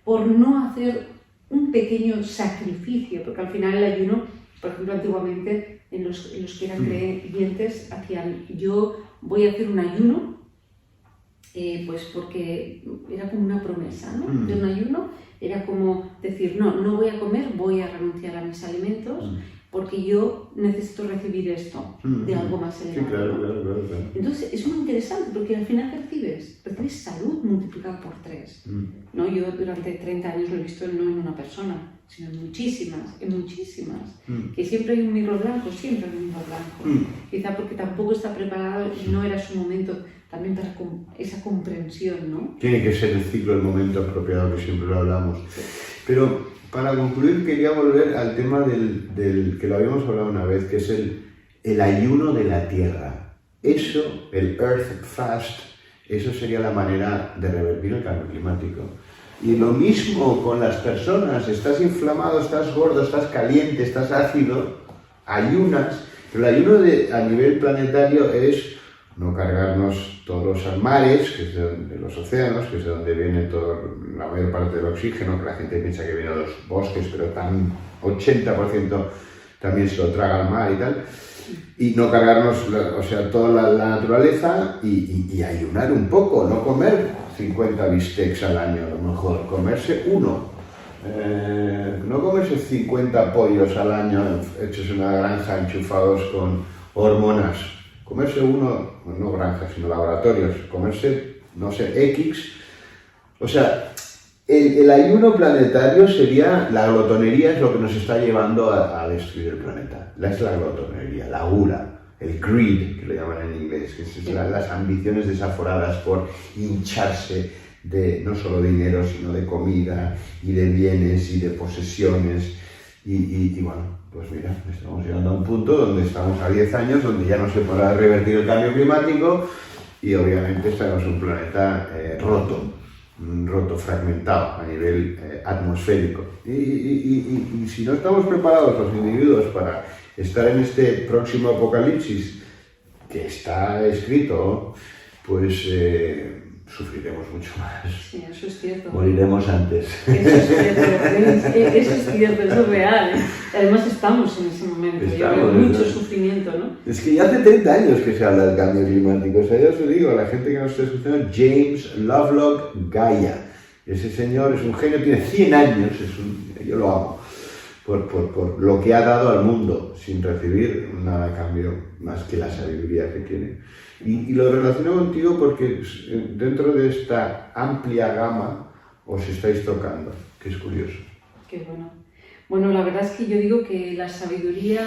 por no hacer un pequeño sacrificio, porque al final el ayuno, por ejemplo, antiguamente, en los que eran creyentes, hacían, yo voy a hacer un ayuno, pues porque era como una promesa, ¿no? De un ayuno. Era como decir, no voy a comer, voy a renunciar a mis alimentos porque yo necesito recibir esto de algo más elevado. Sí, claro. Entonces es muy interesante porque al final recibes salud multiplicada por 3. ¿No? Yo durante 30 años lo he visto no en una persona, sino en muchísimas. Que siempre hay un mirlo blanco, Quizá porque tampoco está preparado y no era su momento también para esa comprensión, ¿no? Tiene que ser el ciclo, el momento apropiado, que siempre lo hablamos. Pero para concluir quería volver al tema del que lo habíamos hablado una vez, que es el ayuno de la tierra. Eso, el Earth Fast, eso sería la manera de revertir el cambio climático. Y lo mismo con las personas, estás inflamado, estás gordo, estás caliente, estás ácido, ayunas, pero el ayuno a nivel planetario es no cargarnos todos los mares, que es de los océanos, que es de donde viene la mayor parte del oxígeno, que la gente piensa que viene de los bosques, pero 80% también se lo traga al mar y tal, y no cargarnos, toda la naturaleza y ayunar un poco, no comer 50 bistecs al año a lo mejor, comerse uno. No comerse 50 pollos al año hechos en una granja enchufados con hormonas. Comerse uno, no granjas, sino laboratorios, comerse, no sé, X. O sea, el ayuno planetario sería, la glotonería es lo que nos está llevando a destruir el planeta. Es la glotonería, la gula, el greed, que lo llaman en inglés, que es las ambiciones desaforadas por hincharse de no solo de dinero, sino de comida y de bienes y de posesiones. Y bueno, pues mira, estamos llegando a un punto donde estamos a 10 años, donde ya no se podrá revertir el cambio climático y obviamente estamos en un planeta roto, fragmentado a nivel atmosférico. Y si no estamos preparados los individuos para estar en este próximo apocalipsis que está escrito, pues sufriremos mucho más. Sí, eso es cierto. Moriremos antes. Eso es cierto, eso es real. Además estamos en ese momento, yo veo mucho sufrimiento, ¿no? Es que ya hace 30 años que se habla del cambio climático, o sea, ya os lo digo, a la gente que nos está escuchando, James Lovelock Gaia, Ese señor es un genio, tiene 100 años, yo lo amo, por lo que ha dado al mundo, sin recibir nada a cambio, más que la sabiduría que tiene. Y lo relaciono contigo porque dentro de esta amplia gama os estáis tocando, que es curioso. Qué bueno. Bueno, la verdad es que yo digo que la sabiduría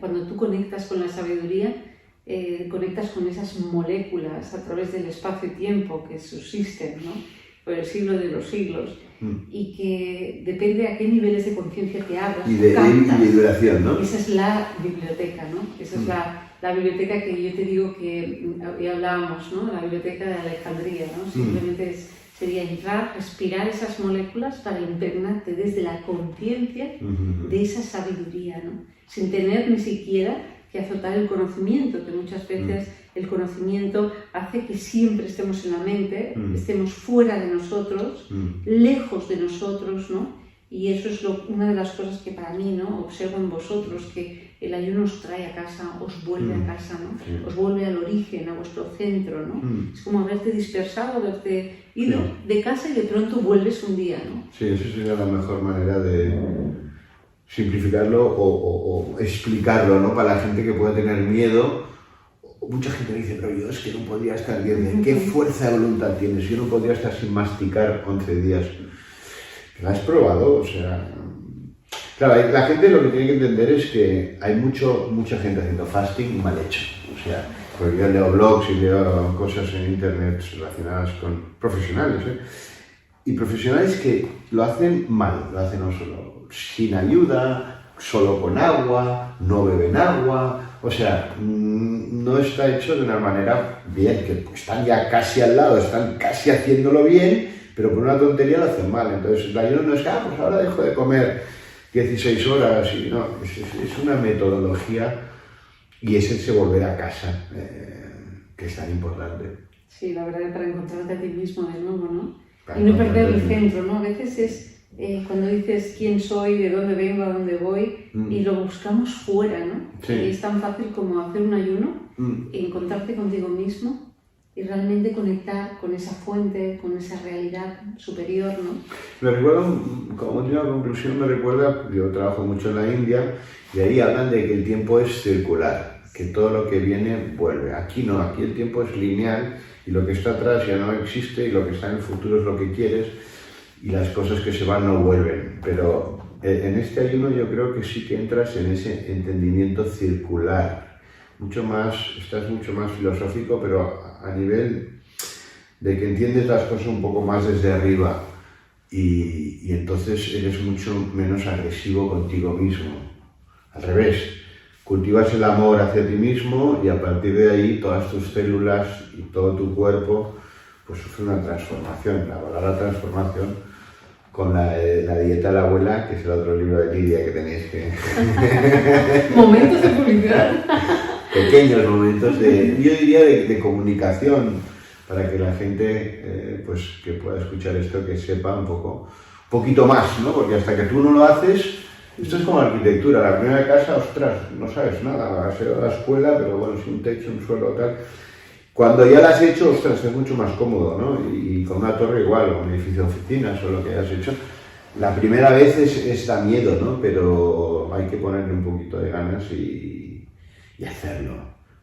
cuando tú conectas con la sabiduría, conectas con esas moléculas a través del espacio y tiempo que subsisten, ¿no?, por el siglo de los siglos, y que depende a qué niveles de conciencia te abras, y de vibración, ¿no? Esa es la biblioteca, ¿no? Esa es la biblioteca que yo te digo que hoy hablábamos, ¿no? La biblioteca de Alejandría, ¿no? Simplemente sería entrar, respirar esas moléculas para impregnarte desde la conciencia de esa sabiduría, ¿no? Sin tener ni siquiera que azotar el conocimiento, que muchas veces el conocimiento hace que siempre estemos en la mente, estemos fuera de nosotros, lejos de nosotros, ¿no? Y eso es una de las cosas que para mí, ¿no?, observo en vosotros, que el ayuno os trae a casa, os vuelve a casa, ¿no? Os vuelve al origen, a vuestro centro, ¿no? Es como haberte dispersado, haberte ido de casa y de pronto vuelves un día, ¿no? Sí, eso sería la mejor manera de simplificarlo o explicarlo, ¿no?, para la gente que pueda tener miedo. Mucha gente dice, pero yo es que no podría estar bien. ¿Qué fuerza de voluntad tienes? Yo no podría estar sin masticar 11 días. ¿Lo has probado? O sea, claro, la gente lo que tiene que entender es que hay mucha gente haciendo fasting mal hecho. O sea, porque yo leo blogs y leo cosas en internet relacionadas con profesionales, y profesionales que lo hacen mal, lo hacen no solo sin ayuda, solo con agua, no beben agua, o sea, no está hecho de una manera bien, que están ya casi al lado, están casi haciéndolo bien, pero por una tontería lo hacen mal. Entonces el ayuno no es que, pues ahora dejo de comer 16 horas, y no, es una metodología, y es ese volver a casa, que es tan importante. Sí, la verdad, para encontrarte a ti mismo de nuevo, ¿no? Y no perder el centro, ¿no? A veces es cuando dices quién soy, de dónde vengo, a dónde voy, y lo buscamos fuera, ¿no? Sí. Y es tan fácil como hacer un ayuno, encontrarte contigo mismo y realmente conectar con esa fuente, con esa realidad superior, ¿no? Me recuerdo, como última conclusión, yo trabajo mucho en la India, y ahí hablan de que el tiempo es circular, que todo lo que viene vuelve. Aquí no, aquí el tiempo es lineal, y lo que está atrás ya no existe, y lo que está en el futuro es lo que quieres, y las cosas que se van no vuelven. Pero en este ayuno yo creo que sí que entras en ese entendimiento circular, estás mucho más filosófico, pero a nivel de que entiendes las cosas un poco más desde arriba, y entonces eres mucho menos agresivo contigo mismo. Al revés, cultivas el amor hacia ti mismo, y a partir de ahí todas tus células y todo tu cuerpo pues sufre una transformación. La transformación con la dieta de la abuela, que es el otro libro de Lidia que tenéis que... Momentos de publicidad. Pequeños momentos yo diría de comunicación, para que la gente pues que pueda escuchar esto, que sepa un poquito más, ¿no? Porque hasta que tú no lo haces, esto es como arquitectura. La primera casa, ostras, no sabes nada, has ido a la escuela, pero bueno, sin un techo, un suelo, tal. Cuando ya la has hecho, ostras, es mucho más cómodo, ¿no? Y con una torre igual, o un edificio de oficinas, o lo que hayas hecho. La primera vez da miedo, ¿no? Pero hay que ponerle un poquito de ganas y hacerlo,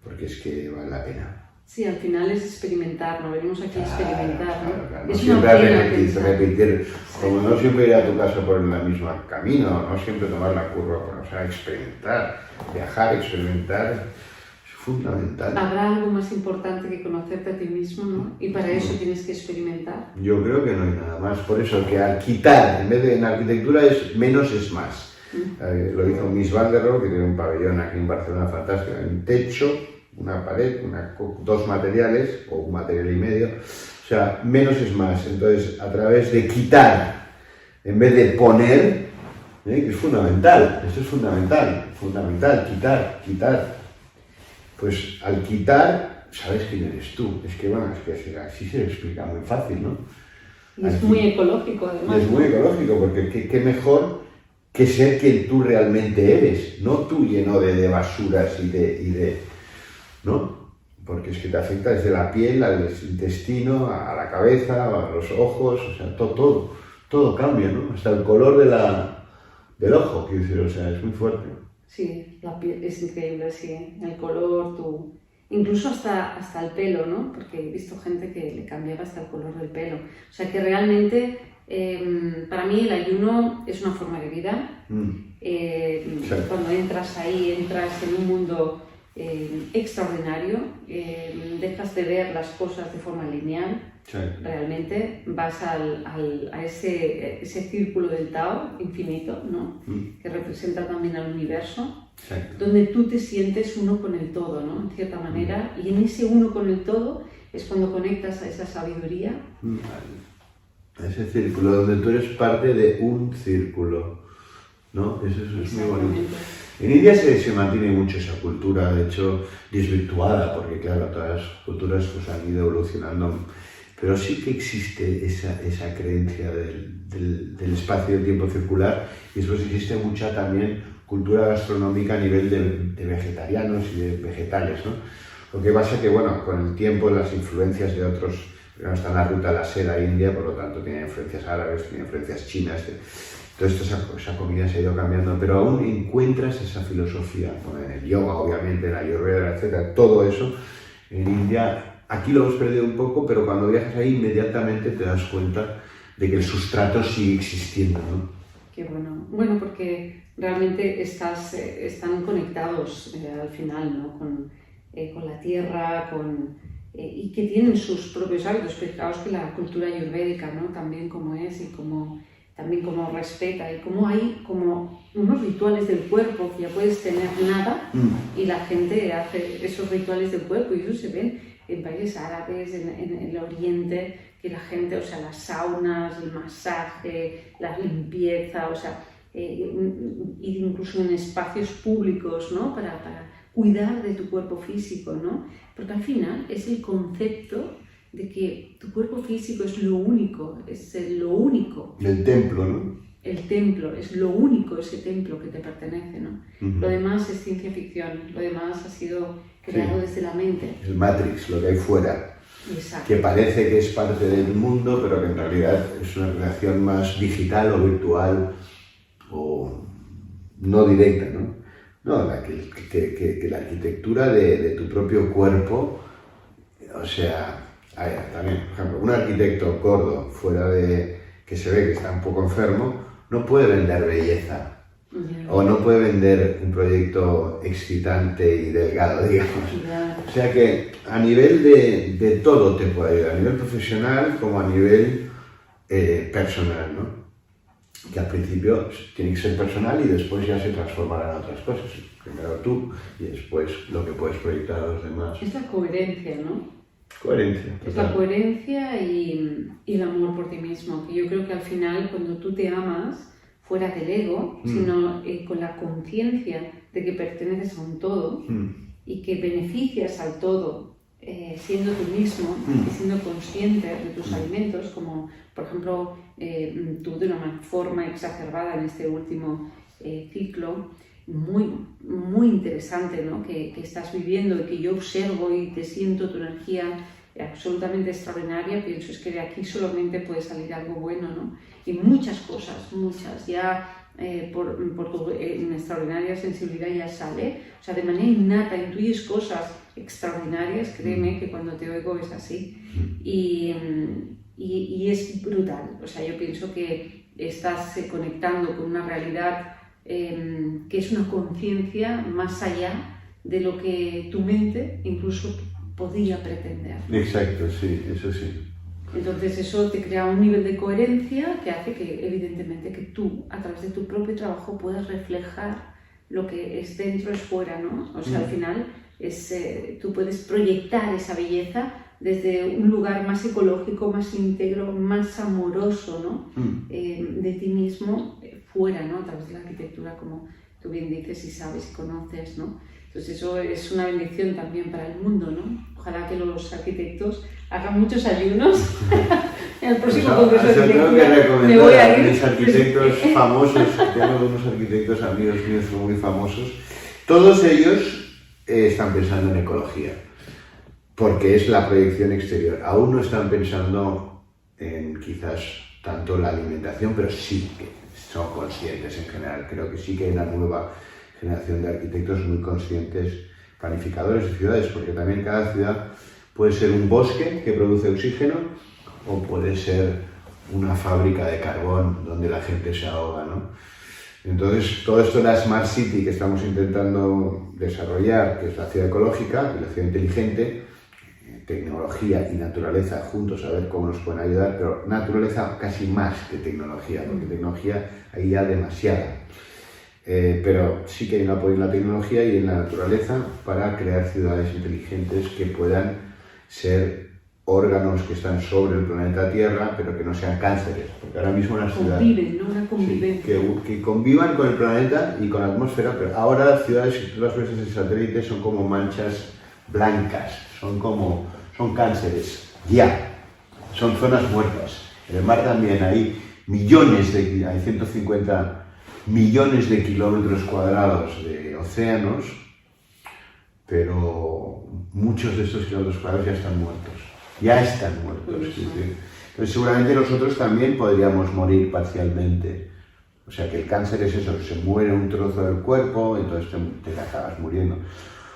porque es que vale la pena. Sí, al final es experimentar, ¿no? Venimos aquí a experimentar, ¿no? Claro. Es Siempre una pena repetir, como no siempre ir a tu casa por el mismo camino, no siempre tomar la curva, o sea, experimentar, viajar, experimentar, es fundamental. Habrá algo más importante que conocerte a ti mismo, ¿no? Y para eso tienes que experimentar. Yo creo que no hay nada más, por eso que al quitar, en vez de en arquitectura es menos es más. Lo hizo Miss Van der Rohe, que tiene un pabellón aquí en Barcelona fantástico, un techo, una pared, dos materiales o un material y medio, o sea, menos es más. Entonces, a través de quitar, en vez de poner, que es fundamental, esto es fundamental, quitar. Pues al quitar, sabes quién eres tú. Es que bueno, es que así se explica muy fácil, ¿no? Y es muy ecológico, además. Es muy ecológico, porque qué mejor que ser quien tú realmente eres, no tú lleno de basuras y de ¿no? porque es que te afecta desde la piel al intestino, a la cabeza, a los ojos, o sea, todo cambia, ¿no? Hasta el color del ojo, quiero decir, o sea, es muy fuerte. Sí, la piel es increíble, sí, el color, incluso hasta el pelo, ¿no? Porque he visto gente que le cambiaba hasta el color del pelo. O sea que realmente, para mí el ayuno es una forma de vida. Cuando entras ahí, entras en un mundo extraordinario, dejas de ver las cosas de forma lineal. Sí. Realmente vas a ese círculo del Tao infinito, ¿no? Que representa también al universo, donde tú te sientes uno con el todo, ¿no? En cierta manera, y en ese uno con el todo es cuando conectas a esa sabiduría. Ese círculo, donde tú eres parte de un círculo, ¿no? Eso es muy bonito. En India se mantiene mucho esa cultura, de hecho desvirtuada, porque claro, todas las culturas pues, han ido evolucionando, pero sí que existe esa creencia del espacio y del tiempo circular, y después existe mucha también cultura gastronómica a nivel de vegetarianos y de vegetales, ¿no? Lo que pasa es que, bueno, con el tiempo las influencias de otros, está en la ruta de la seda India, por lo tanto tiene influencias árabes, tiene influencias chinas, toda esa comida se ha ido cambiando, pero aún encuentras esa filosofía, ¿no? En el yoga, obviamente, en la ayurveda, etc. Todo eso en India, aquí lo hemos perdido un poco, pero cuando viajas ahí inmediatamente te das cuenta de que el sustrato sigue existiendo, ¿no? Qué bueno. Bueno, porque realmente están conectados al final, ¿no? Con la tierra, y que tienen sus propios hábitos. Fijaos que la cultura ayurvédica, ¿no? También como es y también como respeta, y como hay como unos rituales del cuerpo que ya puedes tener nada y la gente hace esos rituales del cuerpo, y eso se ven en países árabes, en el oriente, que la gente, o sea, las saunas, el masaje, la limpieza, o sea, ir incluso en espacios públicos, ¿no? Para cuidar de tu cuerpo físico, ¿no? Porque al final es el concepto de que tu cuerpo físico es lo único, lo único. El templo, ¿no? El templo, es lo único, ese templo que te pertenece, ¿no? Lo demás es ciencia ficción, lo demás ha sido creado desde la mente. El Matrix, lo que hay fuera. Exacto. Que parece que es parte del mundo, pero que en realidad es una relación más digital o virtual o no directa, ¿no? No, que la arquitectura de tu propio cuerpo, o sea, también, por ejemplo, un arquitecto gordo que se ve que está un poco enfermo, no puede vender belleza. O no puede vender un proyecto excitante y delgado, digamos. O sea que a nivel de todo te puede ayudar, a nivel profesional como a nivel personal, ¿no? Que al principio tiene que ser personal y después ya se transformarán en otras cosas. Primero tú y después lo que puedes proyectar a los demás. Es la coherencia, ¿no? Coherencia. Total. Es la coherencia y el amor por ti mismo. Que yo creo que al final, cuando tú te amas, fuera del ego, sino con la conciencia de que perteneces a un todo y que beneficias al todo siendo tú mismo y siendo consciente de tus alimentos, como por ejemplo tú de una forma exacerbada en este último ciclo, muy interesante, ¿no? que estás viviendo y que yo observo y te siento tu energía absolutamente extraordinaria. Pienso es que de aquí solamente puede salir algo bueno, ¿no? Y muchas cosas, ya por tu extraordinaria sensibilidad ya sale, o sea, de manera innata intuyes cosas extraordinarias. Créeme que cuando te oigo es así y es brutal. O sea, yo pienso que estás conectando con una realidad que es una conciencia más allá de lo que tu mente incluso podía pretender. Exacto, sí, eso sí. Entonces eso te crea un nivel de coherencia que hace que evidentemente que tú a través de tu propio trabajo puedas reflejar lo que es dentro es fuera, ¿no? O sea, al final tú puedes proyectar esa belleza desde un lugar más ecológico, más íntegro, más amoroso, ¿no? De ti mismo fuera, ¿no? A través de la arquitectura, como tú bien dices y sabes y conoces, ¿no? Entonces eso es una bendición también para el mundo, ¿no? Ojalá que los arquitectos hagan muchos ayunos. En el próximo congreso de arquitectura tengo que recomendar a mis arquitectos famosos, tengo unos arquitectos amigos míos muy famosos, todos ellos están pensando en ecología. porque es la proyección exterior. Aún no están pensando en quizás tanto la alimentación, pero sí que son conscientes en general. Creo que sí que hay una nueva generación de arquitectos muy conscientes, planificadores de ciudades, porque también cada ciudad puede ser un bosque que produce oxígeno o puede ser una fábrica de carbón donde la gente se ahoga, ¿no? Entonces, todo esto de la Smart City que estamos intentando desarrollar, que es la ciudad ecológica y la ciudad inteligente, tecnología y naturaleza juntos, a ver cómo nos pueden ayudar, pero naturaleza casi más que tecnología, porque tecnología hay ya demasiada. Pero sí que hay un apoyo en la tecnología y en la naturaleza para crear ciudades inteligentes que puedan ser órganos que están sobre el planeta Tierra, pero que no sean cánceres, porque ahora mismo las ciudades conviven, ¿no? Una convivencia. Sí, que convivan con el planeta y con la atmósfera, pero ahora las ciudades, si tú las ves desde satélite, son como manchas blancas, son cánceres, ya, son zonas muertas. En el mar también hay hay 150 millones de kilómetros cuadrados de océanos, pero muchos de estos kilómetros cuadrados ya están muertos. Sí. Entonces seguramente nosotros también podríamos morir parcialmente. O sea que el cáncer es eso, se muere un trozo del cuerpo, entonces te acabas muriendo.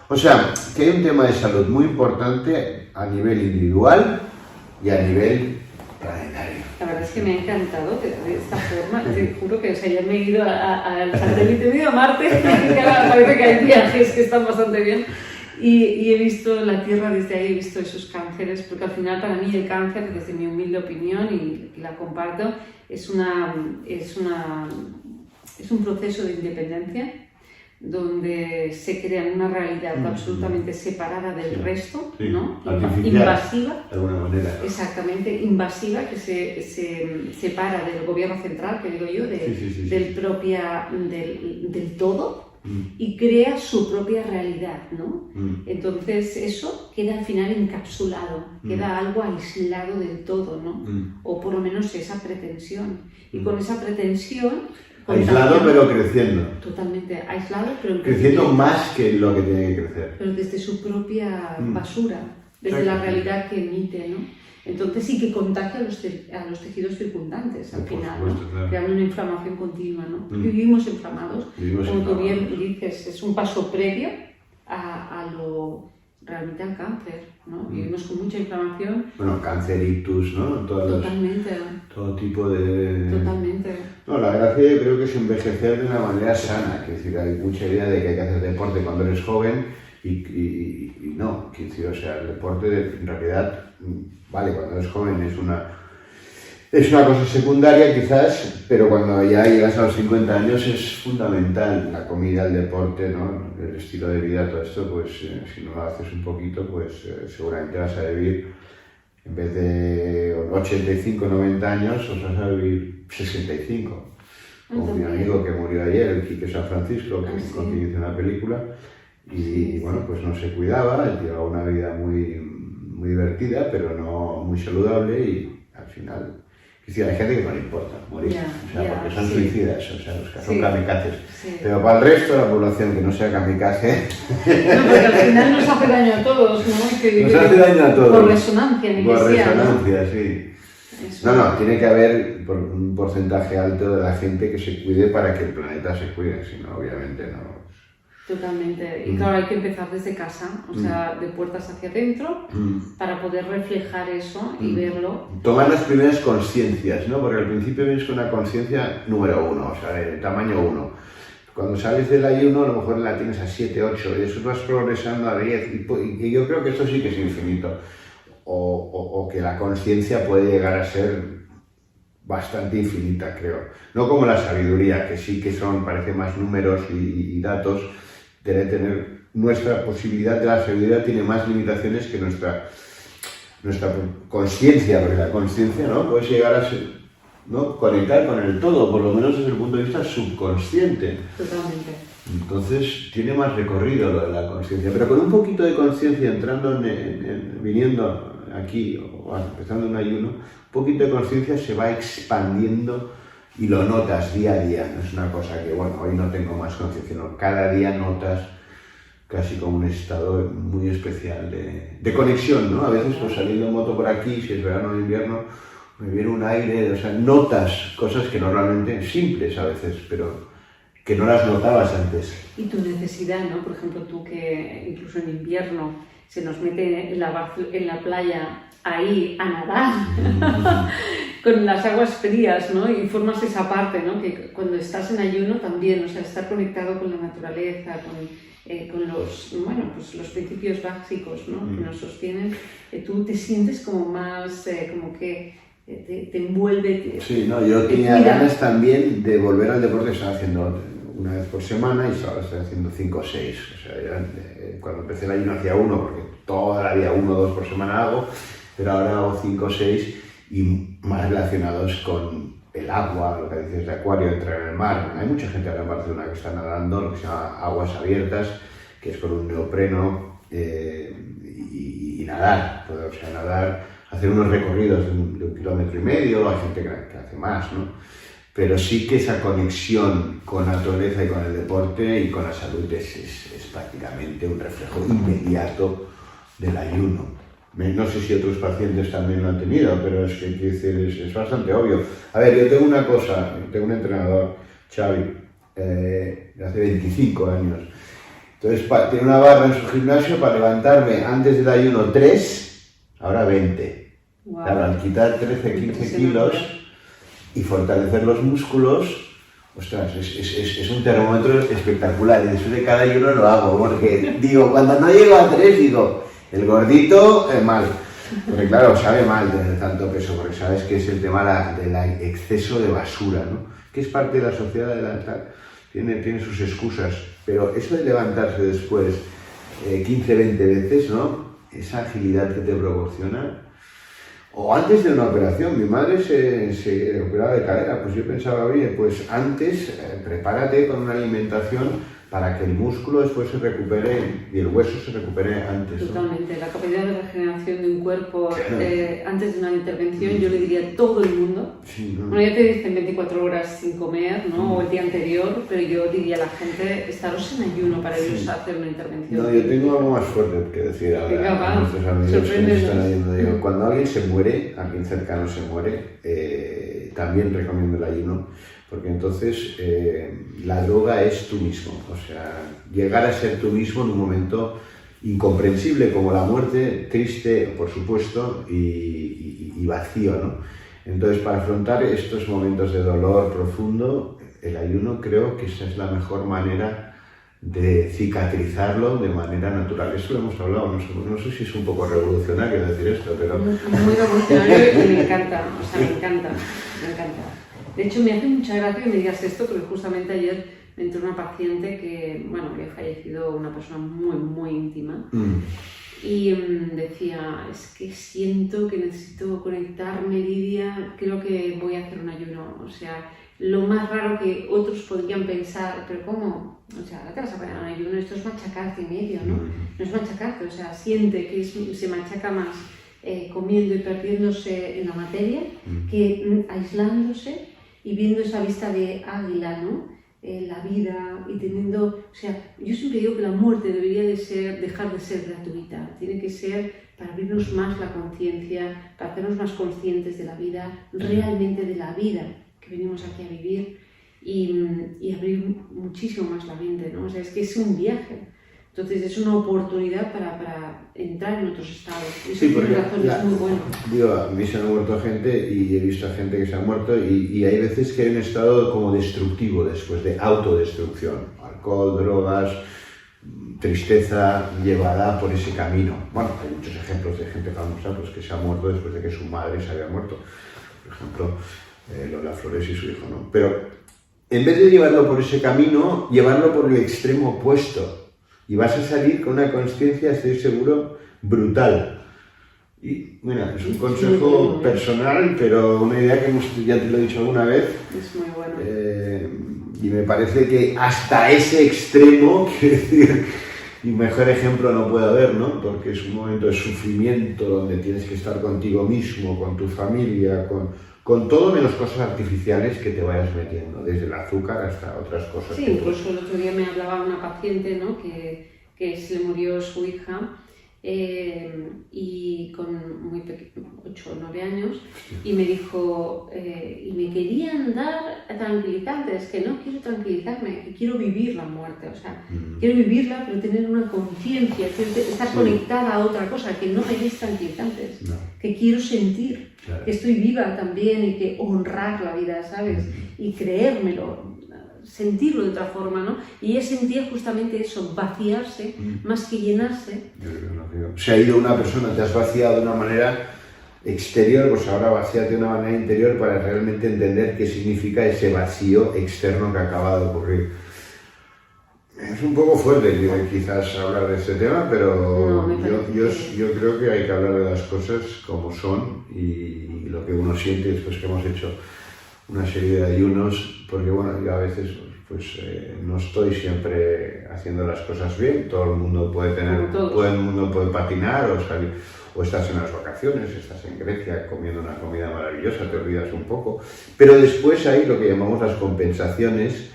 O sea, que hay un tema de salud muy importante a nivel individual y a nivel planetario. La verdad es que me ha encantado de esta forma. Te juro que ayer me he ido al satélite, me he ido a Marte, parece que hay viajes que están bastante bien. Y he visto la Tierra desde ahí, he visto esos cánceres, porque al final para mí el cáncer, desde mi humilde opinión, y la comparto, es un proceso de independencia donde se crea una realidad absolutamente separada del resto, sí, ¿no? Invasiva, de alguna manera. Exactamente, invasiva, que se separa del gobierno central, que digo yo, del todo, y crea su propia realidad, ¿no? Entonces eso queda al final encapsulado, queda algo aislado del todo, ¿no? O por lo menos esa pretensión. Y con esa pretensión... Aislado pero creciendo. Totalmente aislado pero creciendo más que lo que tiene que crecer. Pero desde su propia basura, desde la realidad que emite, ¿no? Entonces sí que contagia a los tejidos circundantes al final, supuesto, ¿no? Creando una inflamación continua, ¿no? Porque vivimos inflamados, como tú bien dices, es un paso previo a lo realmente al cáncer, ¿no? Vivimos con mucha inflamación. Bueno, cáncer, ictus, ¿no? Totalmente. Todo tipo de... Totalmente. No, la gracia yo creo que es envejecer de una manera sana, es decir, hay mucha idea de que hay que hacer deporte cuando eres joven y no, es decir, o sea, el deporte en realidad, vale, cuando eres joven es una cosa secundaria quizás, pero cuando ya llegas a los 50 años es fundamental la comida, el deporte, ¿no? El estilo de vida, todo esto, pues si no lo haces un poquito, pues seguramente vas a vivir, en vez de 85, 90 años, vas a vivir 65. Como mi amigo que murió ayer, el Quique San Francisco, con quien hice una película, y bueno, pues no se cuidaba, él llevaba una vida muy, muy divertida, pero no muy saludable, y al final... Es decir, hay gente que no le importa morir, porque son suicidas, o sea, los que son kamikazes. Pero para el resto de la población que no sea kamikaze... No, porque al final nos hace daño a todos, ¿no? Nos hace daño a todos. Por resonancia, ni Por que sea, resonancia, ¿no? Sí. Eso. No, tiene que haber un porcentaje alto de la gente que se cuide para que el planeta se cuide, si no, obviamente no... Totalmente. Y claro, hay que empezar desde casa, o sea, de puertas hacia adentro, para poder reflejar eso y verlo. Tomar las primeras conciencias, ¿no? Porque al principio vienes con una conciencia número 1, o sea, de tamaño 1. Cuando sales del ayuno, a lo mejor la tienes a 7, 8, y eso vas progresando a 10, y yo creo que esto sí que es infinito. O que la conciencia puede llegar a ser bastante infinita, creo. No como la sabiduría, que sí que parece más números y datos. Debe tener nuestra posibilidad de la sabiduría tiene más limitaciones que nuestra conciencia, porque la conciencia, ¿no? Puedes llegar a ser, ¿no? Conectar con el todo, por lo menos desde el punto de vista subconsciente. Totalmente. Entonces tiene más recorrido lo de la conciencia, pero con un poquito de conciencia entrando viniendo aquí o empezando un ayuno, un poquito de conciencia se va expandiendo. Y lo notas día a día, no es una cosa que, bueno, hoy no tengo más conciencia, no, cada día notas casi como un estado muy especial de conexión, ¿no? A veces pues saliendo en moto por aquí, si es verano o invierno, me viene un aire, o sea, notas cosas que normalmente, simples a veces, pero que no las notabas antes. Y tu necesidad, ¿no? Por ejemplo, tú que incluso en invierno se nos mete en la playa ahí a nadar con las aguas frías, ¿no? Y formas esa parte, ¿no? Que cuando estás en ayuno también, o sea, estar conectado con la naturaleza, con los, bueno, pues los principios básicos, ¿no? Que nos sostienen, tú te sientes como más, como que te envuelve. Sí, no, yo tenía ganas también de volver al deporte que estaba haciendo una vez por semana y ahora estoy haciendo 5 o 6. O sea, ya, cuando empecé el ayuno hacía 1, porque toda la vida 1 o 2 por semana hago, pero ahora hago 5 o 6 y más relacionados con el agua, lo que dices de acuario, entrar en el mar. Hay mucha gente ahora en Barcelona que está nadando, lo que se llama aguas abiertas, que es con un neopreno y nadar, o sea, nadar, hacer unos recorridos de 1,5 kilómetros, hay gente que hace más, ¿no? Pero sí que esa conexión con la naturaleza y con el deporte y con la salud es prácticamente un reflejo inmediato del ayuno. No sé si otros pacientes también lo han tenido, pero es que quiero decir, es bastante obvio. A ver, yo tengo una cosa, tengo un entrenador, Xavi, de hace 25 años. Entonces, tiene una barra en su gimnasio para levantarme antes del ayuno 3, ahora 20. Wow. Claro, al quitar 13-15 kilos y fortalecer los músculos, ostras, es un termómetro espectacular. Y después de cada ayuno lo hago, porque digo, cuando no llego a 3, digo, el gordito mal. Porque claro, sabe mal tener tanto peso, porque sabes que es el tema del exceso de basura, ¿no? Que es parte de la sociedad de la tal. Tiene sus excusas, pero eso de levantarse después 15-20 veces, ¿no? Esa agilidad que te proporciona. O antes de una operación, mi madre se operaba de cadera, pues yo pensaba, oye, pues antes prepárate con una alimentación para que el músculo después se recupere y el hueso se recupere antes, ¿no? Totalmente, la capacidad de regeneración de un cuerpo antes de una intervención, yo le diría a todo el mundo. Sí, ¿no? Bueno, ya te dicen 24 horas sin comer, ¿no? O el día anterior, pero yo diría a la gente, estaros en ayuno para irnos a hacer una intervención. No, yo tengo algo más fuerte que decir ahora a nuestros amigos que me están oyendo. Digo, cuando alguien se muere, alguien cercano se muere, también recomiendo el ayuno. Porque entonces la droga es tú mismo, o sea, llegar a ser tú mismo en un momento incomprensible como la muerte, triste, por supuesto, y vacío, ¿no? Entonces, para afrontar estos momentos de dolor profundo, el ayuno creo que esa es la mejor manera de cicatrizarlo de manera natural. Eso lo hemos hablado, no sé si es un poco revolucionario decir esto, pero... Muy revolucionario y me encanta, o sea, me encanta. De hecho, me hace mucha gracia que me digas esto, porque justamente ayer me entró una paciente que, bueno, había fallecido una persona muy, muy íntima. Y decía, es que siento que necesito conectarme, Lidia, creo que voy a hacer un ayuno. O sea, lo más raro que otros podrían pensar, pero ¿cómo? O sea, ahora te vas a poner un ayuno, esto es machacarte en medio, ¿no? No es machacarte, o sea, siente que se machaca más comiendo y perdiéndose en la materia que aislándose y viendo esa vista de águila, ¿no? La vida y teniendo, o sea, yo siempre digo que la muerte debería dejar de ser gratuita, tiene que ser para abrirnos más la conciencia, para hacernos más conscientes de la vida, realmente de la vida que venimos aquí a vivir y abrir muchísimo más la mente, ¿no? O sea, es que es un viaje. Entonces es una oportunidad para entrar en otros estados. Y sí, porque es muy bueno. Digo, a mí se han muerto gente y he visto a gente que se ha muerto y hay veces que hay un estado como destructivo después, de autodestrucción. Alcohol, drogas, tristeza llevada por ese camino. Bueno, hay muchos ejemplos de gente famosa pues, que se ha muerto después de que su madre se había muerto. Por ejemplo, Lola Flores y su hijo, ¿no? Pero en vez de llevarlo por ese camino, llevarlo por el extremo opuesto. Y vas a salir con una conciencia, estoy seguro, brutal. Y, mira, es un consejo personal, pero una idea que ya te lo he dicho alguna vez. Es muy bueno. Y me parece que hasta ese extremo, quiero decir, y mejor ejemplo no puede haber, ¿no? Porque es un momento de sufrimiento donde tienes que estar contigo mismo, con tu familia, con todo menos cosas artificiales que te vayas metiendo, desde el azúcar hasta otras cosas. Sí, incluso el otro día me hablaba una paciente, ¿no? que que se le murió su hija y con muy pequeño, 8 o 9 años, y me dijo, y me querían dar tranquilizantes, que no quiero tranquilizarme, que quiero vivir la muerte, o sea, quiero vivirla pero tener una conciencia, quiero estar conectada a otra cosa, que no me des tranquilizantes, que quiero sentir, que estoy viva también y que honrar la vida, ¿sabes? Y creérmelo, sentirlo de otra forma, ¿no? Y ella sentía justamente eso, vaciarse más que llenarse. Se ha ido una persona, te has vaciado de una manera exterior, pues ahora vacíate de una manera interior para realmente entender qué significa ese vacío externo que acaba de ocurrir. Es un poco fuerte quizás hablar de este tema, pero yo creo que hay que hablar de las cosas como son y lo que uno siente después que hemos hecho una serie de ayunos, porque bueno, yo a veces no estoy siempre haciendo las cosas bien, todo el mundo puede patinar o salir, o estás en las vacaciones, estás en Grecia comiendo una comida maravillosa, te olvidas un poco, pero después hay lo que llamamos las compensaciones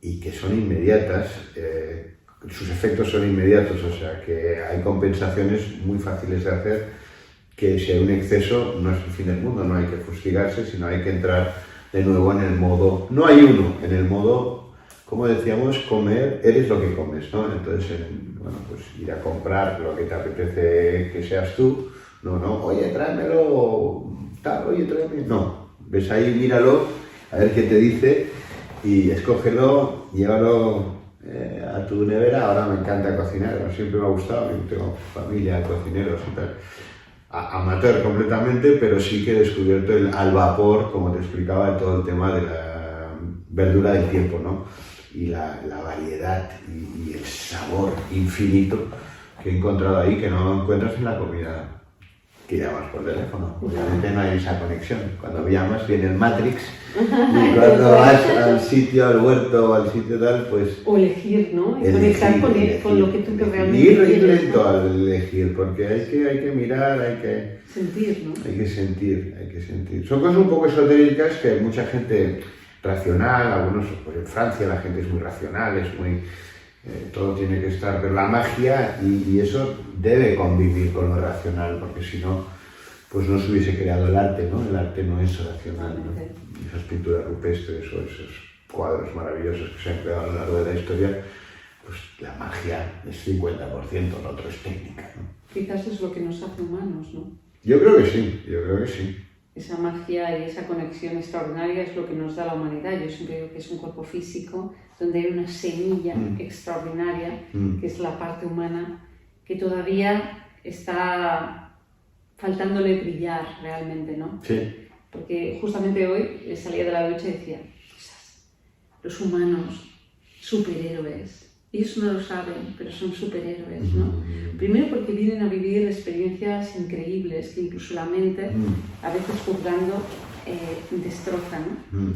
y que son inmediatas, sus efectos son inmediatos, o sea que hay compensaciones muy fáciles de hacer, que si hay un exceso no es el fin del mundo, no hay que fustigarse, sino hay que entrar de nuevo en el modo, no hay uno, en el modo, como decíamos, comer, eres lo que comes, ¿no? Entonces, bueno, pues ir a comprar lo que te apetece que seas tú, no, oye, tráemelo, tal, oye, tráeme, no, ves ahí, míralo, a ver qué te dice y escógelo, llévalo a tu nevera. Ahora me encanta cocinar, siempre me ha gustado, yo tengo familia, cocineros y tal. Amateur completamente, pero sí que he descubierto al vapor, como te explicaba, todo el tema de la verdura del tiempo, ¿no? Y la variedad y el sabor infinito que he encontrado ahí, que no lo encuentras en la comida que llamas por teléfono. Obviamente no hay esa conexión. Cuando llamas viene el Matrix y cuando vas al sitio, al huerto o al sitio tal, pues... O elegir, ¿no? Y conectar con lo que tú realmente quieres. Ir lento al elegir, porque hay que mirar, hay que... Sentir, ¿no? Hay que sentir. Son cosas un poco esotéricas que hay mucha gente racional, algunos, pues en Francia la gente es muy racional, es muy... todo tiene que estar, pero la magia y eso debe convivir con lo racional, porque si no, pues no se hubiese creado el arte, ¿no? El arte no es racional, ¿no? Esas pinturas rupestres o esos cuadros maravillosos que se han creado a lo largo de la historia, pues la magia es 50%, lo otro es técnica, ¿no? Quizás es lo que nos hace humanos, ¿no? Yo creo que sí. Esa magia y esa conexión extraordinaria es lo que nos da la humanidad. Yo siempre digo que es un cuerpo físico donde hay una semilla extraordinaria, que es la parte humana, que todavía está faltándole brillar realmente, ¿no? Sí. Porque justamente hoy salía de la ducha y decía, los humanos, superhéroes. Ellos no lo saben, pero son superhéroes, ¿no? Primero porque vienen a vivir experiencias increíbles que incluso la mente, a veces juzgando, destroza, ¿no?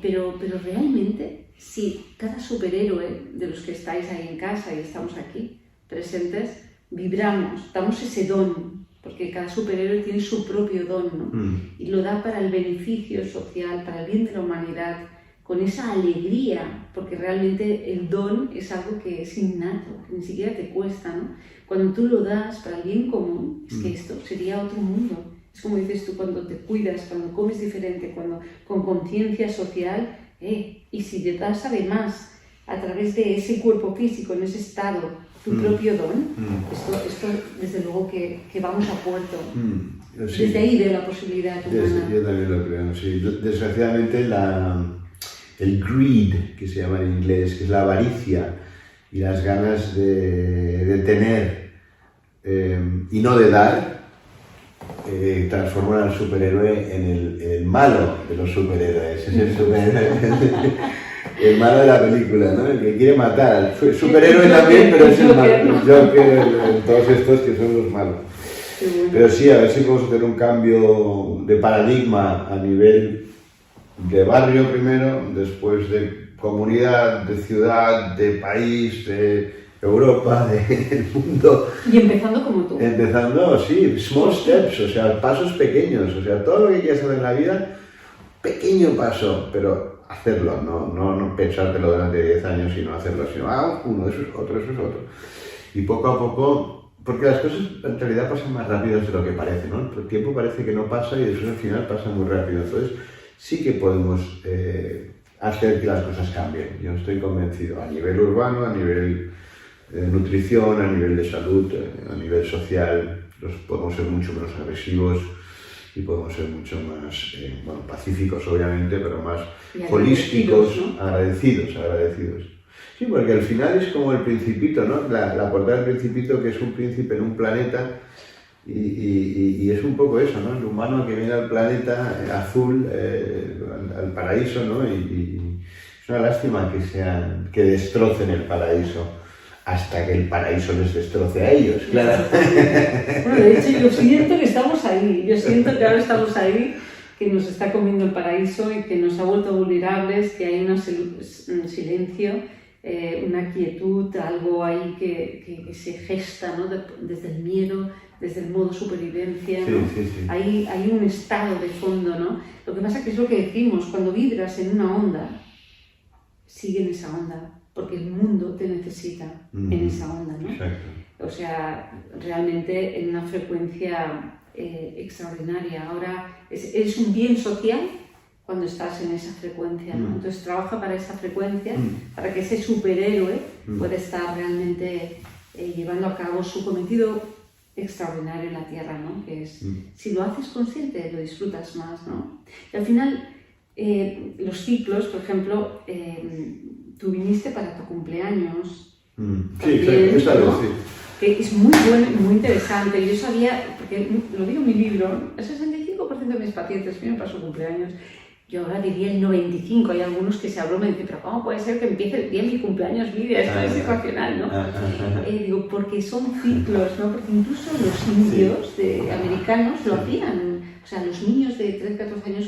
Pero realmente, si cada superhéroe de los que estáis ahí en casa y estamos aquí presentes, vibramos, damos ese don, porque cada superhéroe tiene su propio don, ¿no? Y lo da para el beneficio social, para el bien de la humanidad, con esa alegría, porque realmente el don es algo que es innato, que ni siquiera te cuesta, ¿no? Cuando tú lo das para el bien común, es que esto sería otro mundo. Es como dices tú, cuando te cuidas, cuando comes diferente, cuando con conciencia social, y si te das además a través de ese cuerpo físico, en ese estado, tu propio don, esto desde luego que vamos a puerto. Sí. Desde ahí de la posibilidad humana. Yo también lo creo, sí. Desgraciadamente el greed, que se llama en inglés, que es la avaricia y las ganas de tener y no de dar, transforman al superhéroe en el malo de los superhéroes. Es el superhéroe, el malo de la película, ¿no? El que quiere matar. El superhéroe también, pero es el malo. El Joker, todos estos que son los malos. Pero sí, a ver si podemos hacer un cambio de paradigma a nivel de barrio primero, después de comunidad, de ciudad, de país, de Europa, del mundo. Y empezando como tú. Empezando, sí, small steps, o sea, pasos pequeños, o sea, todo lo que quieras hacer en la vida, pequeño paso, pero hacerlo, no pensártelo durante 10 años y no hacerlo, sino uno, eso es otro. Y poco a poco, porque las cosas en realidad pasan más rápido de lo que parece, ¿no? El tiempo parece que no pasa y después al final pasa muy rápido. Entonces sí que podemos hacer que las cosas cambien. Yo estoy convencido, a nivel urbano, a nivel nutrición, a nivel de salud, a nivel social, podemos ser mucho menos agresivos y podemos ser mucho más pacíficos, obviamente, pero más holísticos, ¿no? agradecidos. Sí, porque al final es como el Principito, ¿no? La portada del Principito, que es un príncipe en un planeta, y es un poco eso, ¿no? El humano que viene al planeta azul, al paraíso, ¿no? Y es una lástima que destrocen el paraíso hasta que el paraíso les destroce a ellos, claro. Bueno, de hecho, yo siento que estamos ahí, yo siento que ahora estamos ahí, que nos está comiendo el paraíso y que nos ha vuelto vulnerables, que hay un silencio, una quietud, algo ahí que se gesta, ¿no? Desde el miedo, desde el modo supervivencia, ¿no? Sí. Hay un estado de fondo, ¿no? Lo que pasa que es lo que decimos, cuando vibras en una onda, sigue en esa onda, porque el mundo te necesita en esa onda, ¿no? Exacto. O sea, realmente en una frecuencia extraordinaria. Ahora es un bien social cuando estás en esa frecuencia, ¿no? Entonces trabaja para esa frecuencia, para que ese superhéroe pueda estar realmente llevando a cabo su cometido extraordinario en la Tierra, ¿no? Que es, si lo haces consciente, lo disfrutas más, ¿no? Y al final, los ciclos, por ejemplo, tú viniste para tu cumpleaños. Sí, esa vez, ¿no? sí. Que es muy bueno y muy interesante. Yo sabía, porque lo digo en mi libro, el 65% de mis pacientes vienen para su cumpleaños. Yo ahora diría el 95%. Hay algunos que se abroman y dicen, pero ¿cómo puede ser que empiece el día de mi cumpleaños, Lidia? Esto es situacional, ¿no? Digo, porque son ciclos, ¿no? Porque incluso los indios americanos lo hacían. O sea, los niños de 13, 14 años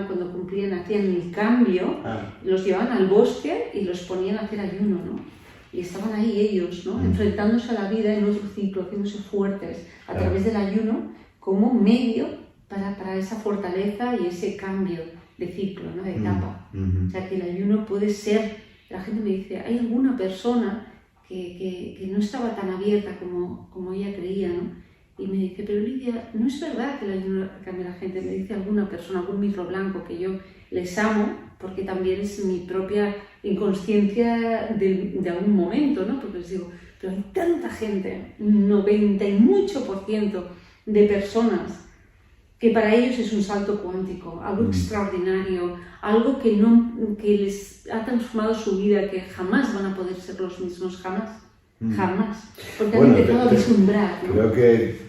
cuando cumplían, hacían el cambio, los llevaban al bosque y los ponían a hacer ayuno, ¿no? Y estaban ahí ellos, ¿no? Enfrentándose a la vida en otro ciclo, haciéndose fuertes a través del ayuno como medio para esa fortaleza y ese cambio de ciclo, ¿no? De etapa. O sea, que el ayuno puede ser... La gente me dice, ¿hay alguna persona que no estaba tan abierta como ella creía, ¿no? Y me dice, pero Lidia, no es verdad que el ayuno cambie a la gente. Me dice alguna persona, algún mirlo blanco, que yo les amo, porque también es mi propia inconsciencia de algún momento, ¿no? Porque les digo, pero hay tanta gente, 90 y mucho % de personas, que para ellos es un salto cuántico, algo extraordinario, algo que les ha transformado su vida, que jamás van a poder ser los mismos, jamás. Porque han empezado a vislumbrar, ¿no? Creo que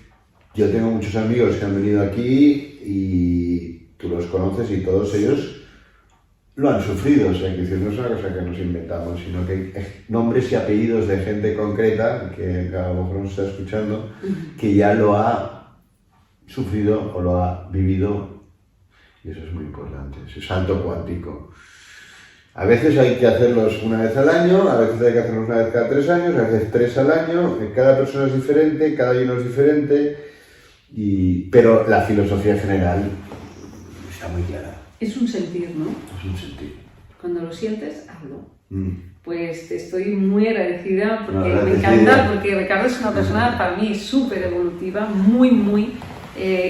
yo tengo muchos amigos que han venido aquí y tú los conoces y todos ellos lo han sufrido. O sea, que no es una cosa que nos inventamos, sino que hay nombres y apellidos de gente concreta que a lo mejor nos está escuchando, que ya lo ha sufrido o lo ha vivido, y eso es muy importante, ese salto cuántico. A veces hay que hacerlos una vez al año, a veces hay que hacerlos una vez cada 3 años, a veces 3 al año, cada persona es diferente, cada uno es diferente, pero la filosofía general está muy clara. Es un sentir, ¿no? Es un sentir. Cuando lo sientes, hazlo. Pues te estoy muy agradecida porque me encanta, porque Ricardo es una persona para mí súper evolutiva, muy,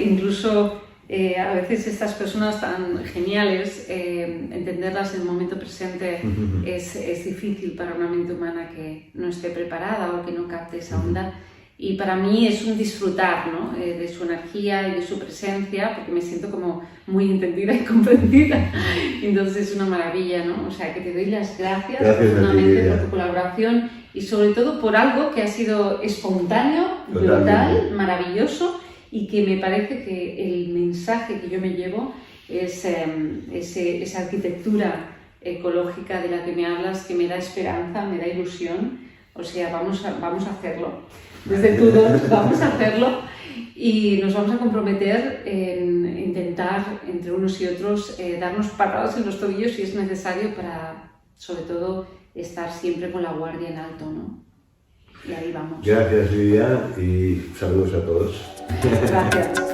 incluso a veces estas personas tan geniales, entenderlas en el momento presente es difícil para una mente humana que no esté preparada o que no capte esa onda. Y para mí es un disfrutar, ¿no? De su energía y de su presencia, porque me siento como muy entendida y comprendida. Entonces es una maravilla, ¿no? O sea, que te doy las gracias profundamente por tu colaboración y sobre todo por algo que ha sido espontáneo, brutal, maravilloso, y que me parece que el mensaje que yo me llevo es esa arquitectura ecológica de la que me hablas, que me da esperanza, me da ilusión. O sea, vamos a hacerlo. Desde todos vamos a hacerlo y nos vamos a comprometer en intentar, entre unos y otros, darnos patadas en los tobillos si es necesario para, sobre todo, estar siempre con la guardia en alto, ¿no? Y ahí vamos. Gracias, Lidia, y saludos a todos. Gracias.